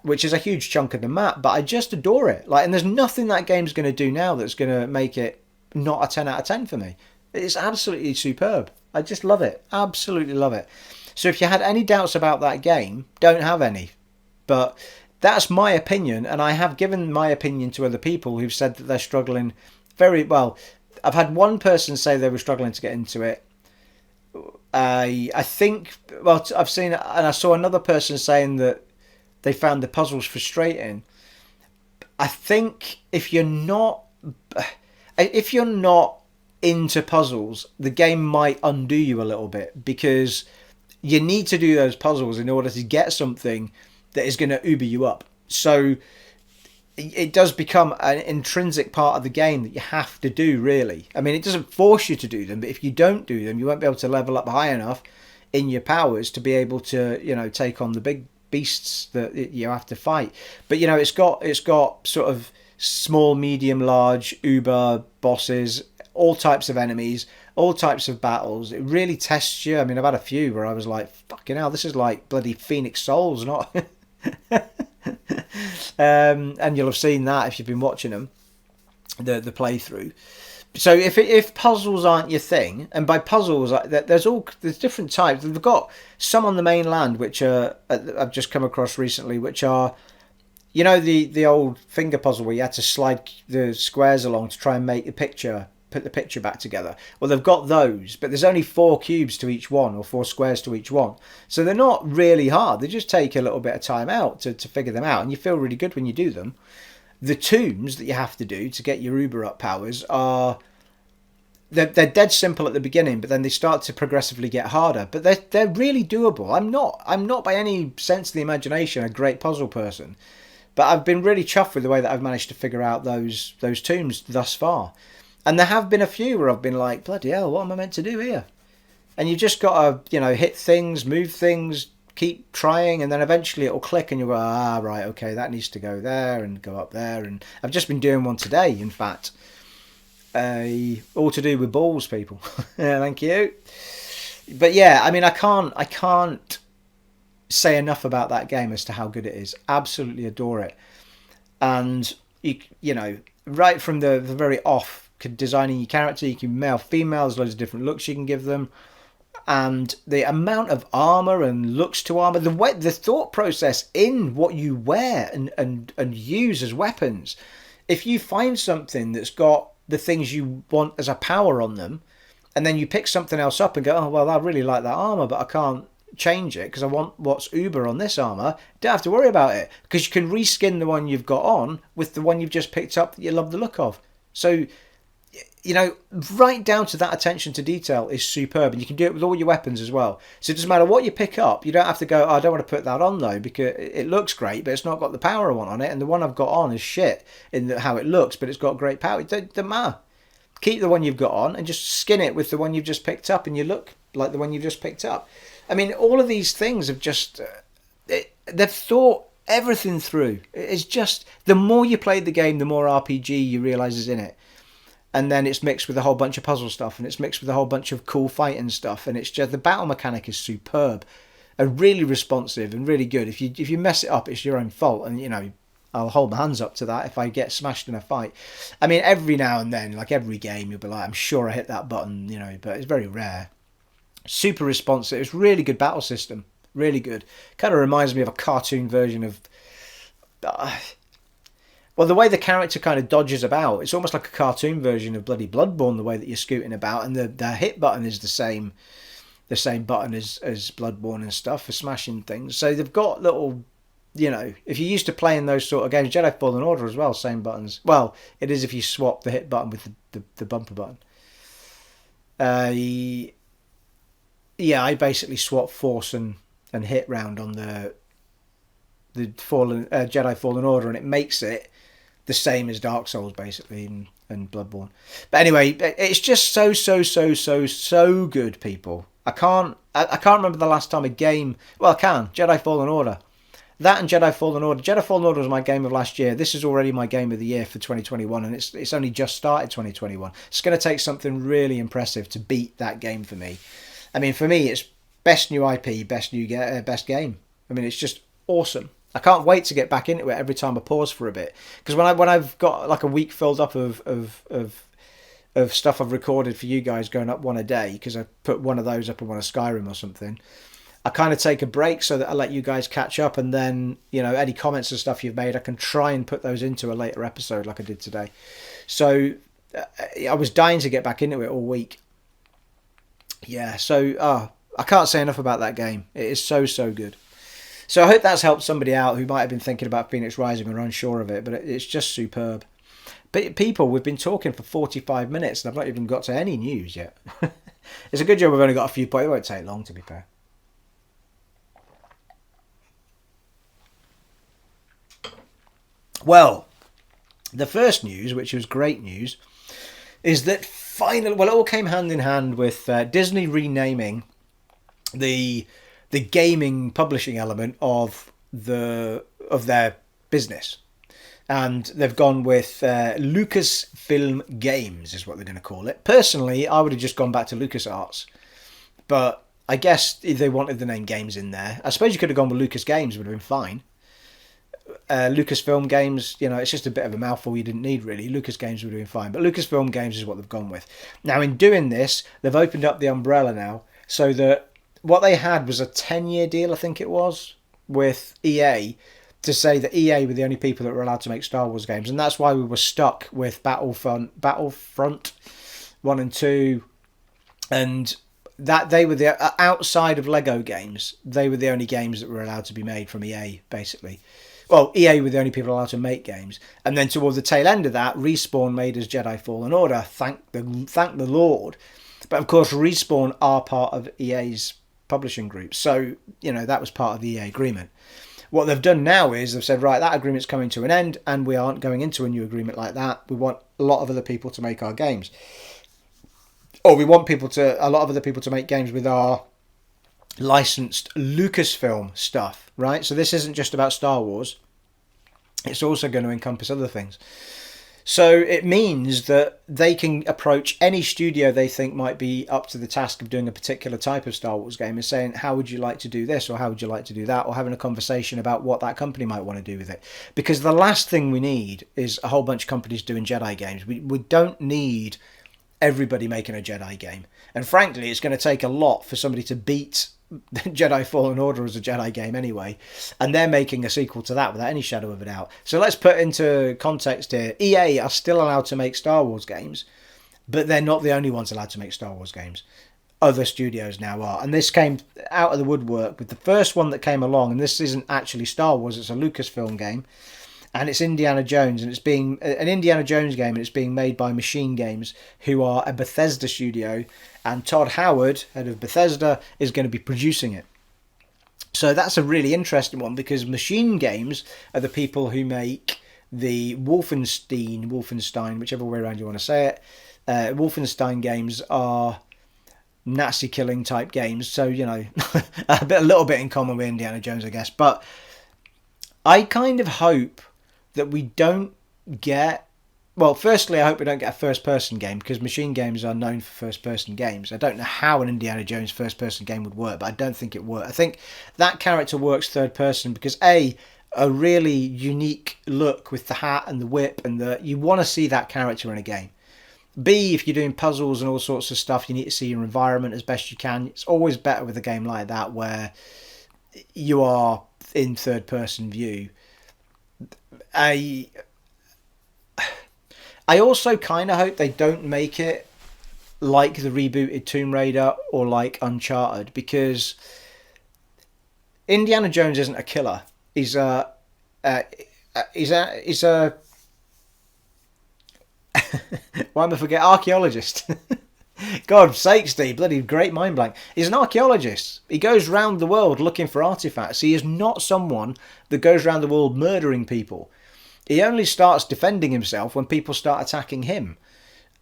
S1: which is a huge chunk of the map, but I just adore it. And there's nothing that game's going to do now that's going to make it not a 10 out of 10 for me. It's absolutely superb. I just love it. Absolutely love it. So if you had any doubts about that game, don't have any. But that's my opinion, and I have given my opinion to other people who've said that they're struggling very well. I've had one person say they were struggling to get into it. I think, I've seen, and I saw another person saying that they found the puzzles frustrating. I think if you're not into puzzles, the game might undo you a little bit, because you need to do those puzzles in order to get something that is going to Uber you up. So it does become an intrinsic part of the game that you have to do, really. It doesn't force you to do them, but if you don't do them, you won't be able to level up high enough in your powers to be able to, take on the big beasts that you have to fight. But, it's got sort of small, medium, large, uber bosses, all types of enemies, all types of battles. It really tests you. I've had a few where I was like, fucking hell, this is like bloody Phoenix Souls, not... and you'll have seen that if you've been watching them, the playthrough. So if puzzles aren't your thing, and by puzzles there's different types. They've got some on the mainland which are I've just come across recently, which are, the old finger puzzle where you had to slide the squares along to try and put the picture back together. Well, they've got those, but there's only 4 cubes to each one, or 4 squares to each one. So they're not really hard. They just take a little bit of time out to figure them out, and you feel really good when you do them. The tombs that you have to do to get your Uber up powers they're dead simple at the beginning, but then they start to progressively get harder. But they're really doable. I'm not by any sense of the imagination a great puzzle person, but I've been really chuffed with the way that I've managed to figure out those tombs thus far. And there have been a few where I've been like, bloody hell, what am I meant to do here? And you've just got to, hit things, move things, keep trying, and then eventually it'll click and you'll go, right, okay, that needs to go there and go up there. And I've just been doing one today, in fact. All to do with balls, people. Yeah, thank you. But yeah, I can't say enough about that game as to how good it is. Absolutely adore it. And you know, right from the very off, designing your character, you can male, female, there's loads of different looks you can give them, and the amount of armor and looks to armor, the thought process in what you wear and use as weapons. If you find something that's got the things you want as a power on them, and then you pick something else up and go, oh well, I really like that armor, but I can't change it because I want what's Uber on this armor, don't have to worry about it, because you can reskin the one you've got on with the one you've just picked up that you love the look of. So, you know, right down to that attention to detail is superb, and you can do it with all your weapons as well. So it doesn't matter what you pick up, you don't have to go, oh, I don't want to put that on though because it looks great, but it's not got the power I want on it, and the one I've got on is shit in how it looks, but it's got great power. It doesn't matter. Keep the one you've got on and just skin it with the one you've just picked up, and you look like the one you've just picked up. I mean, all of these things have just... they've thought everything through. It's just... the more you play the game, the more RPG you realise is in it. And then it's mixed with a whole bunch of puzzle stuff, and it's mixed with a whole bunch of cool fighting stuff, and it's just... the battle mechanic is superb and really responsive and really good. If you mess it up, it's your own fault, and, you know, I'll hold my hands up to that if I get smashed in a fight. I mean, every now and then, like every game, you'll be like, I'm sure I hit that button, you know, but it's very rare. Super responsive. It's really good battle system. Really good. Kind of reminds me of a cartoon version of... well, the way the character kind of dodges about, it's almost like a cartoon version of bloody Bloodborne, the way that you're scooting about, and the hit button is the same button as Bloodborne and stuff for smashing things. So they've got little... you know, if you're used to playing those sort of games, Jedi Fallen Order as well, same buttons. Well, it is if you swap the hit button with the bumper button. Yeah, I basically swap force and hit round on the Jedi Fallen Order, and it makes it the same as Dark Souls basically and Bloodborne. But anyway, it's just so good, people. I can't remember the last time a game... well, I can. Jedi Fallen Order. That and Jedi Fallen Order. Jedi Fallen Order was my game of last year. This is already my game of the year for 2021, and it's only just started 2021. It's going to take something really impressive to beat that game for me. I mean, for me, it's best new IP, best game. I mean, it's just awesome. I can't wait to get back into it every time I pause for a bit, because when I've got like a week filled up of stuff I've recorded for you guys, going up one a day, because I put one of those up and one of Skyrim or something. I kind of take a break so that I let you guys catch up, and then, you know, any comments and stuff you've made, I can try and put those into a later episode like I did today. So I was dying to get back into it all week. Yeah, so I can't say enough about that game. It is so good. So I hope that's helped somebody out who might have been thinking about Fenyx Rising and unsure of it, but it's just superb. But people, we've been talking for 45 minutes and I've not even got to any news yet. It's a good job we've only got a few points. It won't take long, to be fair. Well, the first news, which was great news, is that finally, well, it all came hand in hand with Disney renaming the gaming publishing element of their business, and they've gone with Lucasfilm Games is what they're going to call it. Personally, I would have just gone back to LucasArts, but I guess if they wanted the name Games in there, I suppose you could have gone with Lucas Games, would have been fine. Lucasfilm Games, you know, it's just a bit of a mouthful you didn't need really. Lucas Games would have been fine, but Lucasfilm Games is what they've gone with. Now, in doing this, they've opened up the umbrella now, so that what they had was a 10-year deal, I think it was, with EA, to say that EA were the only people that were allowed to make Star Wars games, and that's why we were stuck with Battlefront 1 and 2, and that they were the outside of Lego games, they were the only games that were allowed to be made from EA, basically. Well, EA were the only people allowed to make games. And then towards the tail end of that, Respawn made us Jedi Fallen Order. Thank the Lord. But of course, Respawn are part of EA's publishing group. So, you know, that was part of the EA agreement. What they've done now is they've said, right, that agreement's coming to an end, and we aren't going into a new agreement like that. We want a lot of other people to make our games. Or we want a lot of other people to make games with our licensed Lucasfilm stuff, right? So this isn't just about Star Wars. It's also going to encompass other things. So it means that they can approach any studio they think might be up to the task of doing a particular type of Star Wars game and saying, how would you like to do this, or how would you like to do that, or having a conversation about what that company might want to do with it. Because the last thing we need is a whole bunch of companies doing Jedi games. We don't need everybody making a Jedi game. And frankly, it's going to take a lot for somebody to beat Jedi Fallen Order as a Jedi game anyway, and they're making a sequel to that without any shadow of a doubt. So let's put into context here. EA are still allowed to make Star Wars games, but they're not the only ones allowed to make Star Wars games. Other studios now are, and this came out of the woodwork with the first one that came along, and this isn't actually Star Wars, it's a Lucasfilm game, and it's Indiana Jones, and it's being an Indiana Jones game, and it's being made by Machine Games, who are a Bethesda studio, and Todd Howard, head of Bethesda, is going to be producing it. So that's a really interesting one, because Machine Games are the people who make the Wolfenstein, whichever way around you want to say it. Wolfenstein games are Nazi killing type games, so a little bit in common with Indiana Jones, I guess. But I kind of hope that we don't get... Well, firstly, I hope we don't get a first-person game, because Machine Games are known for first-person games. I don't know how an Indiana Jones first-person game would work, but I don't think it works. I think that character works third-person because, A, a really unique look with the hat and the whip, and you want to see that character in a game. B, if you're doing puzzles and all sorts of stuff, you need to see your environment as best you can. It's always better with a game like that where you are in third-person view. I also kind of hope they don't make it like the rebooted Tomb Raider or like Uncharted, because Indiana Jones isn't a killer. He's a why am I forget archaeologist? God sakes, Steve, bloody great mind blank. He's an archaeologist. He goes round the world looking for artifacts. He is not someone that goes around the world murdering people. He only starts defending himself when people start attacking him.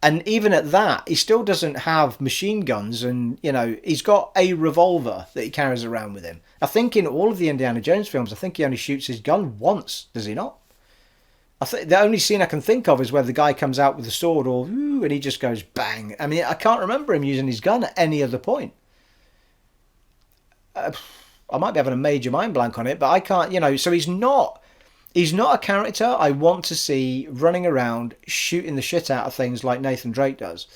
S1: And even at that, he still doesn't have machine guns, and, he's got a revolver that he carries around with him. I think in all of the Indiana Jones films, I think he only shoots his gun once, does he not? I think the only scene I can think of is where the guy comes out with a sword, or and he just goes bang. I mean, I can't remember him using his gun at any other point. I might be having a major mind blank on it, but I can't, so he's not a character I want to see running around shooting the shit out of things like Nathan Drake does.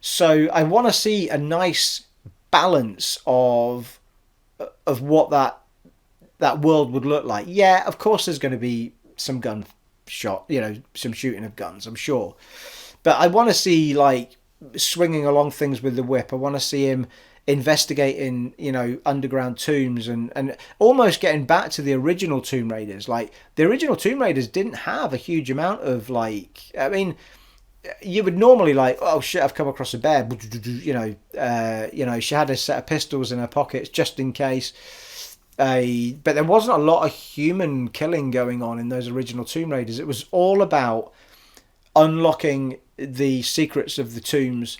S1: So I want to see a nice balance of what that world would look like. Yeah, of course there's going to be some gun shot, some shooting of guns, I'm sure. But I want to see, like, swinging along things with the whip. I want to see him investigating, underground tombs and almost getting back to the original Tomb Raiders. Like, the original Tomb Raiders didn't have a huge amount of, you would normally oh shit, I've come across a bear, she had a set of pistols in her pockets just in case. But there wasn't a lot of human killing going on in those original Tomb Raiders. It was all about unlocking the secrets of the tombs,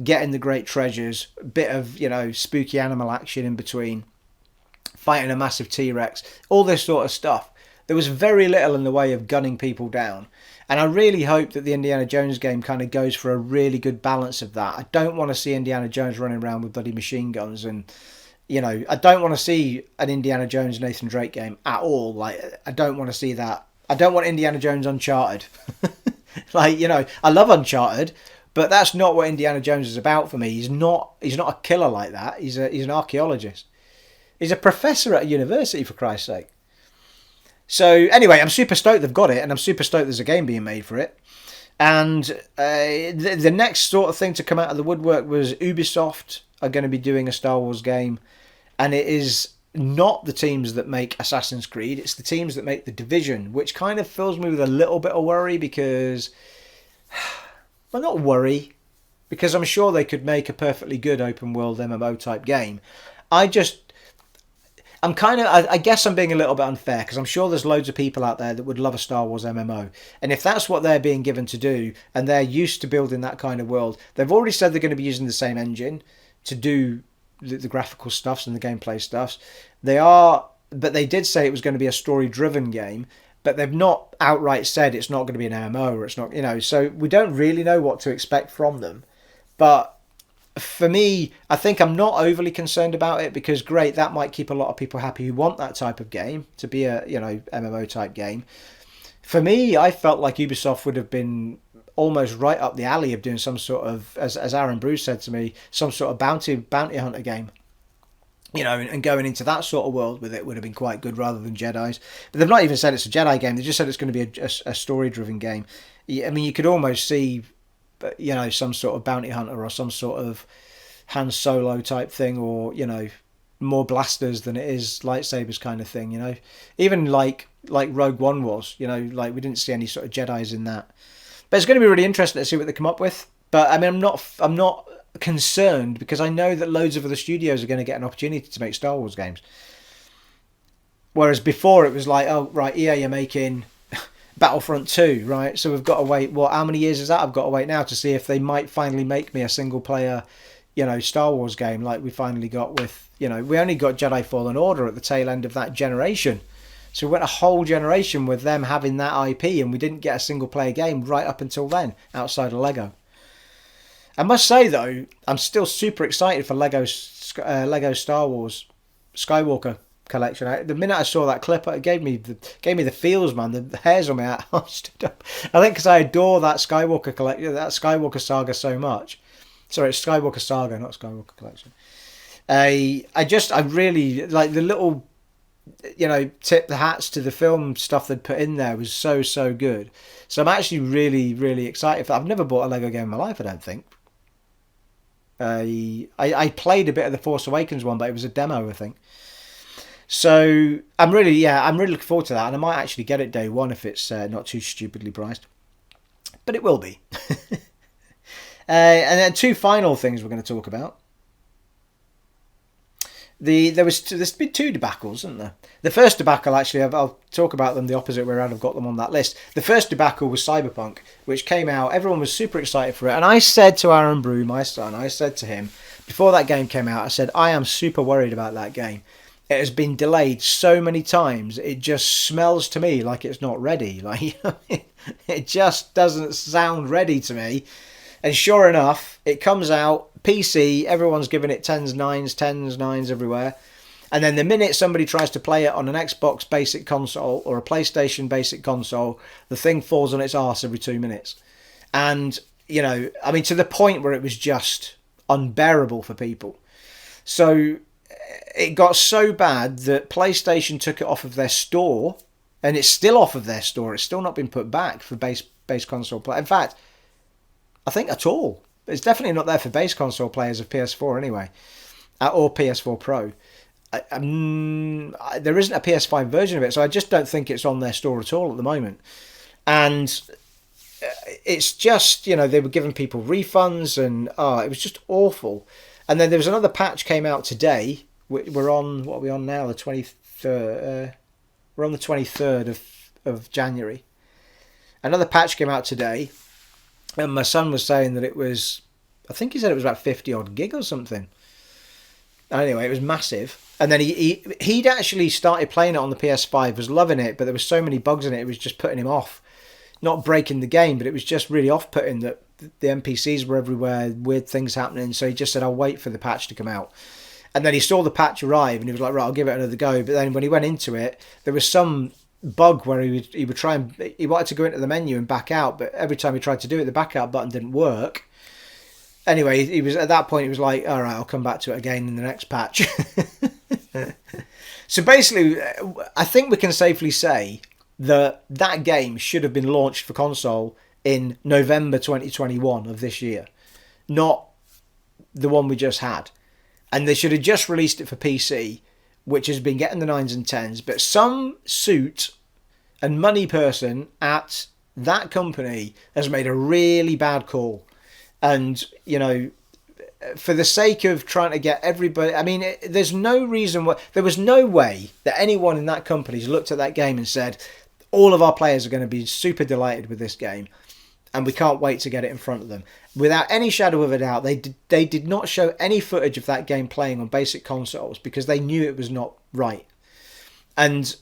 S1: getting the great treasures, a bit of, spooky animal action in between, fighting a massive T-Rex, all this sort of stuff. There was very little in the way of gunning people down. And I really hope that the Indiana Jones game kind of goes for a really good balance of that. I don't want to see Indiana Jones running around with bloody machine guns, and, I don't want to see an Indiana Jones Nathan Drake game at all. I don't want to see that. I don't want Indiana Jones Uncharted. I love Uncharted, but that's not what Indiana Jones is about for me. He's not a killer like that. He's an archaeologist. He's a professor at a university, for Christ's sake. So anyway, I'm super stoked they've got it, and I'm super stoked there's a game being made for it. And the next sort of thing to come out of the woodwork was Ubisoft are going to be doing a Star Wars game, and it is not the teams that make Assassin's Creed, it's the teams that make The Division, which kind of fills me with a little bit of worry because... Well, not worry, because I'm sure they could make a perfectly good open world MMO type game. I guess I'm being a little bit unfair, because I'm sure there's loads of people out there that would love a Star Wars MMO. And if that's what they're being given to do, and they're used to building that kind of world, they've already said they're going to be using the same engine to do the graphical stuffs and the gameplay stuffs. But they did say it was going to be a story-driven game. but they've not outright said it's not going to be an MMO or it's not, so we don't really know what to expect from them. But for me, I think I'm not overly concerned about it because, great, that might keep a lot of people happy who want that type of game to be a, MMO type game. For me, I felt like Ubisoft would have been almost right up the alley of doing some sort of, as Aaron Bruce said to me, some sort of bounty hunter game. And going into that sort of world with it would have been quite good rather than Jedi's. But they've not even said it's a Jedi game. They just said it's going to be a story-driven game. I mean, you could almost see, some sort of bounty hunter or some sort of Han Solo type thing, or, more blasters than it is lightsabers kind of thing, Even like Rogue One was, like we didn't see any sort of Jedi's in that. But it's going to be really interesting to see what they come up with. But I mean, I'm not concerned because I know that loads of other studios are going to get an opportunity to make Star Wars games. Whereas before it was like, oh, right, EA, you're making Battlefront 2, right? So we've got to wait, how many years is that? I've got to wait now to see if they might finally make me a single player, Star Wars game like we finally got with, we only got Jedi Fallen Order at the tail end of that generation. So we went a whole generation with them having that IP and we didn't get a single player game right up until then, outside of Lego. I must say though, I'm still super excited for Lego Star Wars Skywalker collection. The minute I saw that clip, it gave me the feels, man. The hairs on my arm stood up. I think because I adore that Skywalker collection, that Skywalker saga so much. Sorry, it's Skywalker Saga, not Skywalker Collection. I really like the little, tip the hats to the film stuff they'd put in there was so good. So I'm actually really, really excited for that. I've never bought a Lego game in my life, I don't think. I played a bit of the Force Awakens one, but it was a demo, I think. So I'm really looking forward to that, and I might actually get it day one if it's not too stupidly priced. But it will be. And then two final things we're going to talk about. There's been two debacles, isn't there? The first debacle, actually, I'll talk about them the opposite way around. I've got them on that list. The first debacle was Cyberpunk, which came out. Everyone was super excited for it. And I said to Aaron Brew, my son, I said to him, before that game came out, I said, I am super worried about that game. It has been delayed so many times. It just smells to me like it's not ready. Like it just doesn't sound ready to me. And sure enough, it comes out, PC, everyone's giving it 10s, 9s everywhere. And then the minute somebody tries to play it on an Xbox basic console or a PlayStation basic console, the thing falls on its arse every 2 minutes. And, to the point where it was just unbearable for people. So it got so bad that PlayStation took it off of their store, and it's still off of their store. It's still not been put back for base console play. In fact, I think at all. It's definitely not there for base console players of PS4 anyway, or PS4 Pro. There isn't a PS5 version of it, so I just don't think it's on their store at all at the moment. And it's just, they were giving people refunds, and it was just awful. And then there was another patch came out today. We're on, what are we on now? The 23rd. We're on the 23rd of January. Another patch came out today. And my son was saying that it was, I think he said it was about 50 odd gig or something. Anyway, it was massive. And then he'd actually started playing it on the PS5, was loving it, but there were so many bugs in it, it was just putting him off. Not breaking the game, but it was just really off-putting that the NPCs were everywhere, weird things happening. So he just said, I'll wait for the patch to come out. And then he saw the patch arrive and he was like, right, I'll give it another go. But then when he went into it, there was some bug where he would try and he wanted to go into the menu and back out, but every time he tried to do it, the back out button didn't work. Anyway, he was at that point, he was like, all right, I'll come back to it again in the next patch. So basically, I think we can safely say that game should have been launched for console in November 2021 of this year, not the one we just had. And they should have just released it for PC, which has been getting the 9s and 10s, but some suit and money person at that company has made a really bad call. And, for the sake of trying to get everybody, there's no reason why, there was no way that anyone in that company's looked at that game and said, all of our players are going to be super delighted with this game, and we can't wait to get it in front of them. Without any shadow of a doubt, they did not show any footage of that game playing on basic consoles because they knew it was not right. And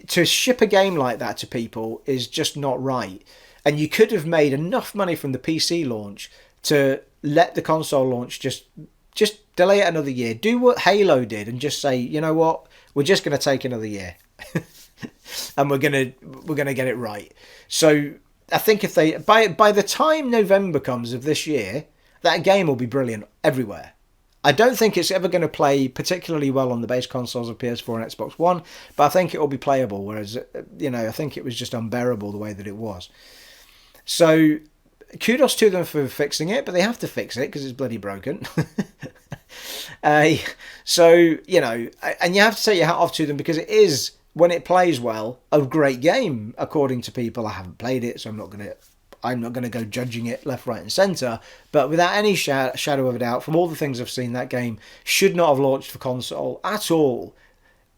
S1: to ship a game like that to people is just not right. And you could have made enough money from the PC launch to let the console launch just delay it another year. Do what Halo did and just say, you know what, we're just going to take another year, and we're gonna get it right. So I think if they by the time November comes of this year, that game will be brilliant everywhere. I don't think it's ever going to play particularly well on the base consoles of PS4 and Xbox One, but I think it will be playable, whereas, I think it was just unbearable the way that it was. So, kudos to them for fixing it, but they have to fix it because it's bloody broken. And you have to take your hat off to them because it is, when it plays well, a great game, according to people. I haven't played it, so I'm not going to go judging it left, right and centre, but without any shadow of a doubt, from all the things I've seen, that game should not have launched for console at all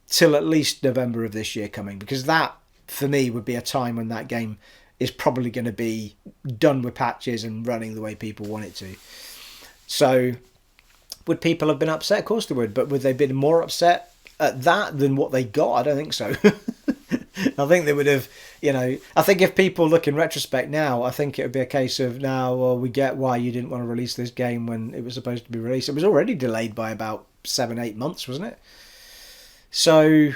S1: till at least November of this year coming, because that, for me, would be a time when that game is probably going to be done with patches and running the way people want it to. So, would people have been upset? Of course they would, but would they have been more upset at that than what they got? I don't think so. I think they would have, I think if people look in retrospect now, I think it would be a case of, now, well, we get why you didn't want to release this game when it was supposed to be released. It was already delayed by about 7-8 months, wasn't it? So,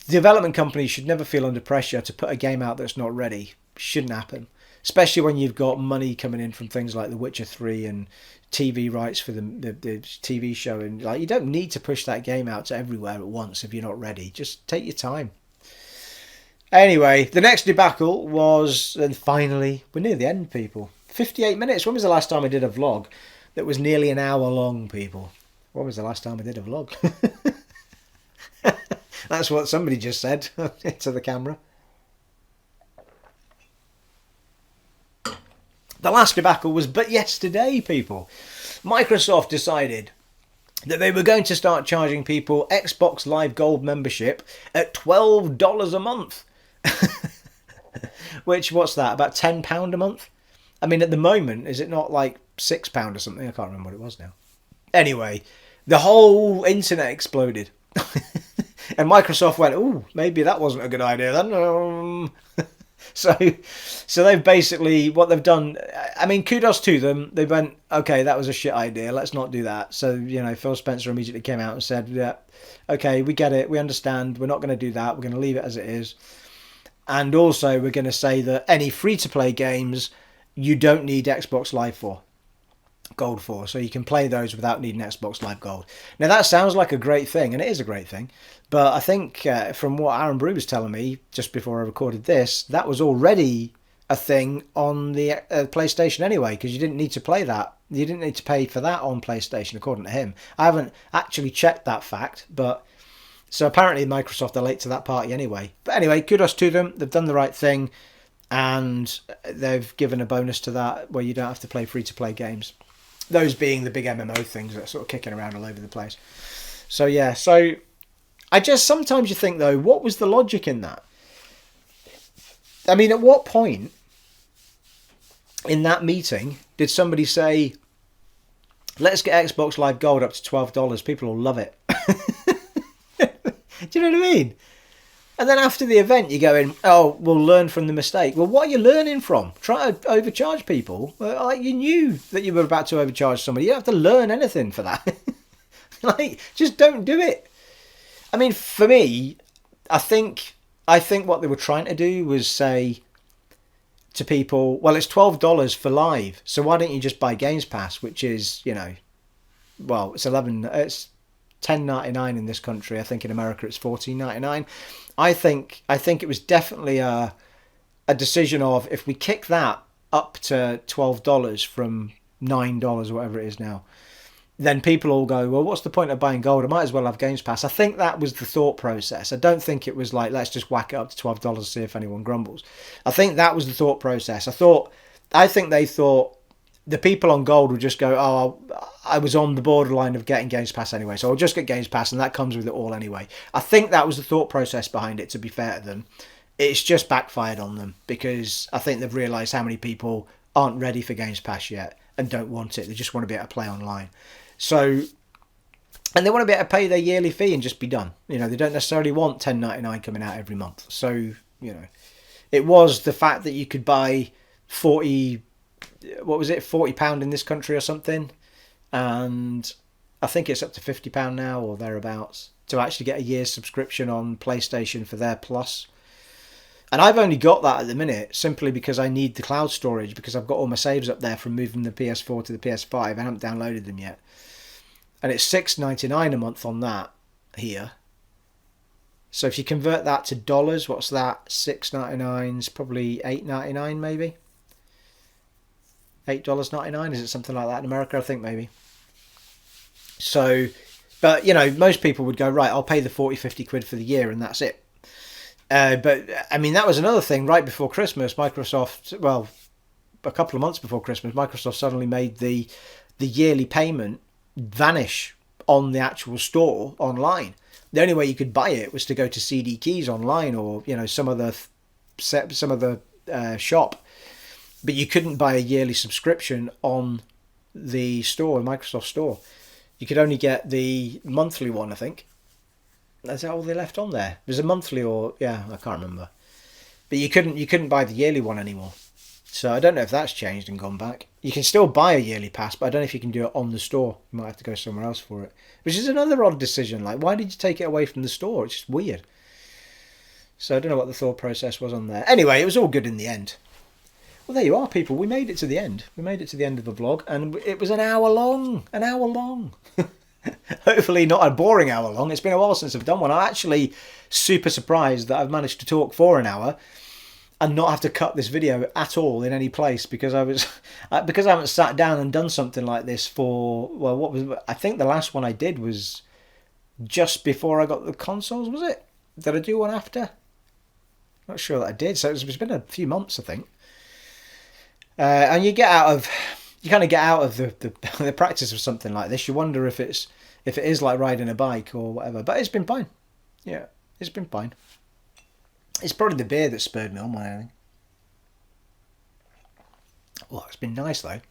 S1: development companies should never feel under pressure to put a game out that's not ready. Shouldn't happen. Especially when you've got money coming in from things like The Witcher 3 and TV rights for the TV show. And you don't need to push that game out to everywhere at once if you're not ready. Just take your time. Anyway, the next debacle was, and finally, we're near the end, people. 58 minutes. When was the last time I did a vlog that was nearly an hour long, people? When was the last time I did a vlog? That's what somebody just said to the camera. The last debacle was but yesterday, people. Microsoft decided that they were going to start charging people Xbox Live Gold membership at $12 a month. Which, what's that, about £10 a month? I mean, at the moment, is it not like £6 or something? I can't remember what it was now. Anyway, the whole internet exploded. And Microsoft went, ooh, maybe that wasn't a good idea then. So they've basically, what they've done, I mean, kudos to them. They went, okay, that was a shit idea. Let's not do that. So, Phil Spencer immediately came out and said, yeah, okay, we get it. We understand. We're not going to do that. We're going to leave it as it is. And also, we're going to say that any free-to-play games, you don't need Xbox Live Gold for. So you can play those without needing Xbox Live Gold. Now, that sounds like a great thing, and it is a great thing. But I think from what Aaron Brew was telling me just before I recorded this, that was already a thing on the PlayStation anyway, because you didn't need to play that. You didn't need to pay for that on PlayStation, according to him. I haven't actually checked that fact, but so apparently Microsoft are late to that party anyway. But anyway, kudos to them. They've done the right thing, and they've given a bonus to that where you don't have to play free-to-play games. Those being the big MMO things that are sort of kicking around all over the place. So yeah, so I just, sometimes you think though, what was the logic in that? I mean, at what point in that meeting did somebody say, let's get Xbox Live Gold up to $12, people will love it? Do you know what I mean? And then after the event, you're going, oh, we'll learn from the mistake. Well, what are you learning from? Try to overcharge people? Like, you knew that you were about to overcharge somebody. You don't have to learn anything for that. Just don't do it. I mean, for me, I think what they were trying to do was say to people, well, it's $12 for Live, so why don't you just buy Games Pass, which is, well, it's $10.99 in this country. I think in America it's $14.99. I think it was definitely a decision of, if we kick that up to $12 from $9 or whatever it is now, then people all go, well, what's the point of buying gold? I might as well have Games Pass. I think that was the thought process. I don't think it was like, let's just whack it up to $12 to see if anyone grumbles. I think that was the thought process. I think they thought the people on gold would just go, oh, I was on the borderline of getting Games Pass anyway, so I'll just get Games Pass, and that comes with it all anyway. I think that was the thought process behind it, to be fair to them. It's just backfired on them, because I think they've realised how many people aren't ready for Games Pass yet and don't want it. They just want to be able to play online. So And they want to be able to pay their yearly fee and just be done. You know, they don't necessarily want $10.99 coming out every month. So, you know, it was the fact that you could buy 40, what was it, £40 in this country or something. And I think it's up to £50 now or thereabouts to actually get a year's subscription on PlayStation for their Plus. And I've only got that at the minute simply because I need the cloud storage, because I've got all my saves up there from moving the PS4 to the PS5. I haven't downloaded them yet. And it's $6.99 a month on that here. So if you convert that to dollars, what's that? $6.99 is probably $8.99 maybe. $8.99, is it something like that in America? I think maybe. So, but you know, most people would go, right, I'll pay the 40, 50 quid for the year and that's it. But I mean, that was another thing right before Christmas. Microsoft, well, a couple of months before Christmas, Microsoft suddenly made the yearly payment vanish on the actual store online. The only way you could buy it was to go to CD Keys online, or you know, some other shop, but you couldn't buy a yearly subscription on the store, Microsoft store. You could only get the monthly one, I think. Is that all they left on there? There's a monthly, or yeah, I can't remember. But you couldn't buy the yearly one anymore. So I don't know if that's changed and gone back. You can still buy a yearly pass, but I don't know if you can do it on the store. You might have to go somewhere else for it. Which is another odd decision. Like, why did you take it away from the store? It's just weird. So I don't know what the thought process was on there. Anyway, it was all good in the end. Well, there you are, people. We made it to the end. We made it to the end of the vlog, and it was an hour long. An hour long. Hopefully not a boring hour long. It's been a while since I've done one. I'm actually super surprised that I've managed to talk for an hour and not have to cut this video at all in any place, because I haven't sat down and done something like this for, well, I think the last one I did was just before I got the consoles, was it? Did I do one after? Not sure that I did. So it's been a few months, I think. And you kind of get out of the practice of something like this. You wonder if it is like riding a bike or whatever. But it's been fine. Yeah, it's been fine. It's probably the beer that spurred me on, I think. Well, it's been nice though.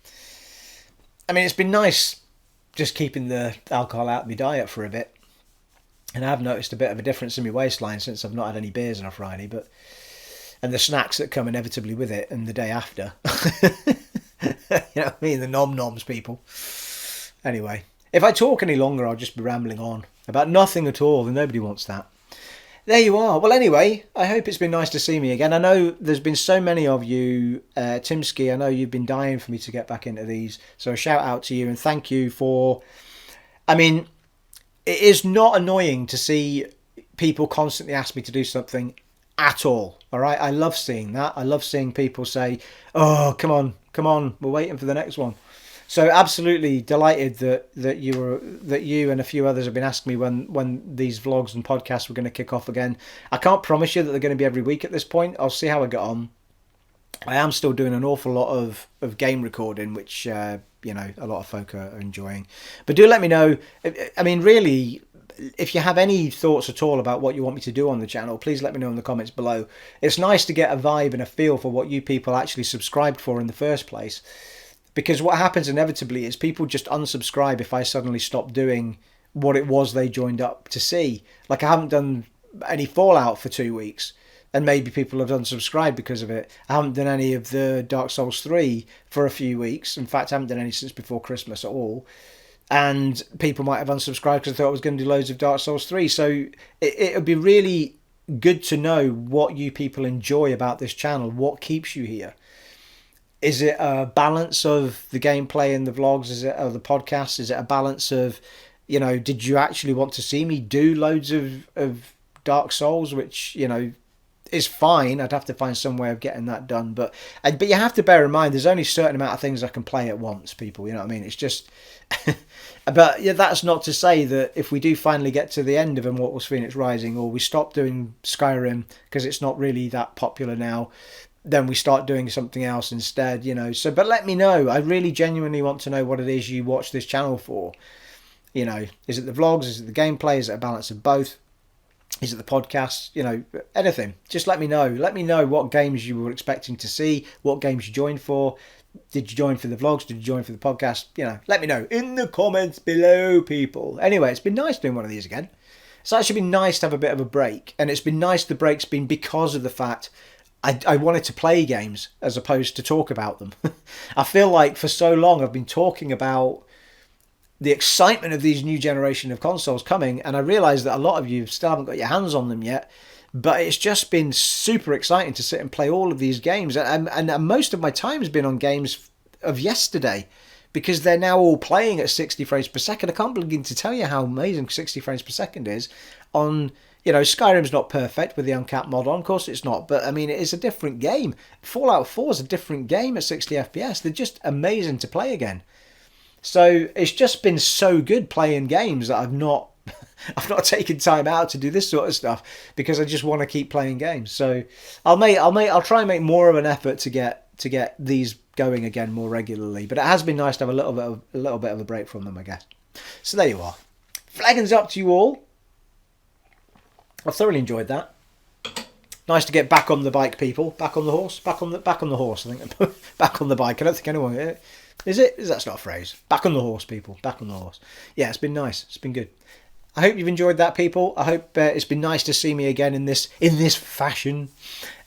S1: I mean, it's been nice just keeping the alcohol out of my diet for a bit. And I have noticed a bit of a difference in my waistline since I've not had any beers on a Friday, and the snacks that come inevitably with it and the day after. You know what I mean? The nom-noms, people. Anyway, if I talk any longer, I'll just be rambling on about nothing at all, and nobody wants that. There you are. Well, anyway, I hope it's been nice to see me again. I know there's been so many of you. Timsky, I know you've been dying for me to get back into these. So a shout out to you and thank you for... I mean, it is not annoying to see people constantly ask me to do something at all. All right? I love seeing that. I love seeing people say, oh, come on, we're waiting for the next one. So absolutely delighted that you and a few others have been asking me when these vlogs and podcasts were going to kick off again. I can't promise you that they're going to be every week at this point. I'll see how I get on. I am still doing an awful lot of game recording, which a lot of folk are enjoying. But do let me know. I mean, really, if you have any thoughts at all about what you want me to do on the channel, please let me know in the comments below. It's nice to get a vibe and a feel for what you people actually subscribed for in the first place. Because what happens inevitably is people just unsubscribe if I suddenly stop doing what it was they joined up to see. Like, I haven't done any Fallout for 2 weeks, and maybe people have unsubscribed because of it. I haven't done any of the Dark Souls 3 for a few weeks. In fact, I haven't done any since before Christmas at all. And people might have unsubscribed because they thought I was going to do loads of Dark Souls 3. So it would be really good to know what you people enjoy about this channel. What keeps you here? Is it a balance of the gameplay and the vlogs? Is it the podcasts? Is it a balance of, did you actually want to see me do loads of Dark Souls, which, is fine. I'd have to find some way of getting that done. But you have to bear in mind, there's only a certain amount of things I can play at once, people. You know what I mean? It's just... But yeah, that's not to say that if we do finally get to the end of Immortals Fenyx Rising, or we stop doing Skyrim because it's not really that popular now, then we start doing something else instead, So, but let me know. I really genuinely want to know what it is you watch this channel for. Is it the vlogs? Is it the gameplay? Is it a balance of both? Is it the podcast? Anything. Just let me know. Let me know what games you were expecting to see, what games you joined for. Did you join for the vlogs? Did you join for the podcast? You know, let me know in the comments below, people. Anyway, it's been nice doing one of these again. It's actually been nice to have a bit of a break. And it's been nice the break's been because of the fact I wanted to play games as opposed to talk about them. I feel like for so long I've been talking about the excitement of these new generation of consoles coming, and I realise that a lot of you still haven't got your hands on them yet, but it's just been super exciting to sit and play all of these games, and most of my time has been on games of yesterday, because they're now all playing at 60 frames per second. I can't begin to tell you how amazing 60 frames per second is on, you know, Skyrim's not perfect with the uncapped mod on, of course it's not, but I mean, it is a different game. Fallout 4 is a different game at 60 FPS. They're just amazing to play again. So it's just been so good playing games that I've not taken time out to do this sort of stuff, because I just want to keep playing games. So I'll try and make more of an effort to get these going again more regularly. But it has been nice to have a little bit of a break from them, I guess. So there you are. Flaggins up to you all. I've thoroughly enjoyed that. Nice to get back on the bike, people. Back on the horse. Back on the horse. I think back on the bike. I don't think anyone. Is it? That's not a phrase. Back on the horse, people. Back on the horse. Yeah, it's been nice. It's been good. I hope you've enjoyed that, people. I hope it's been nice to see me again in this fashion,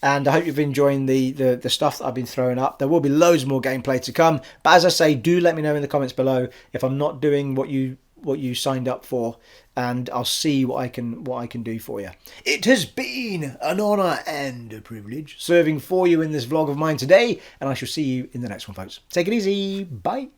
S1: and I hope you've been enjoying the stuff that I've been throwing up. There will be loads more gameplay to come, but as I say, do let me know in the comments below if I'm not doing what you signed up for, and I'll see what I can do for you. It has been an honour and a privilege serving for you in this vlog of mine today, and I shall see you in the next one, folks. Take it easy. Bye.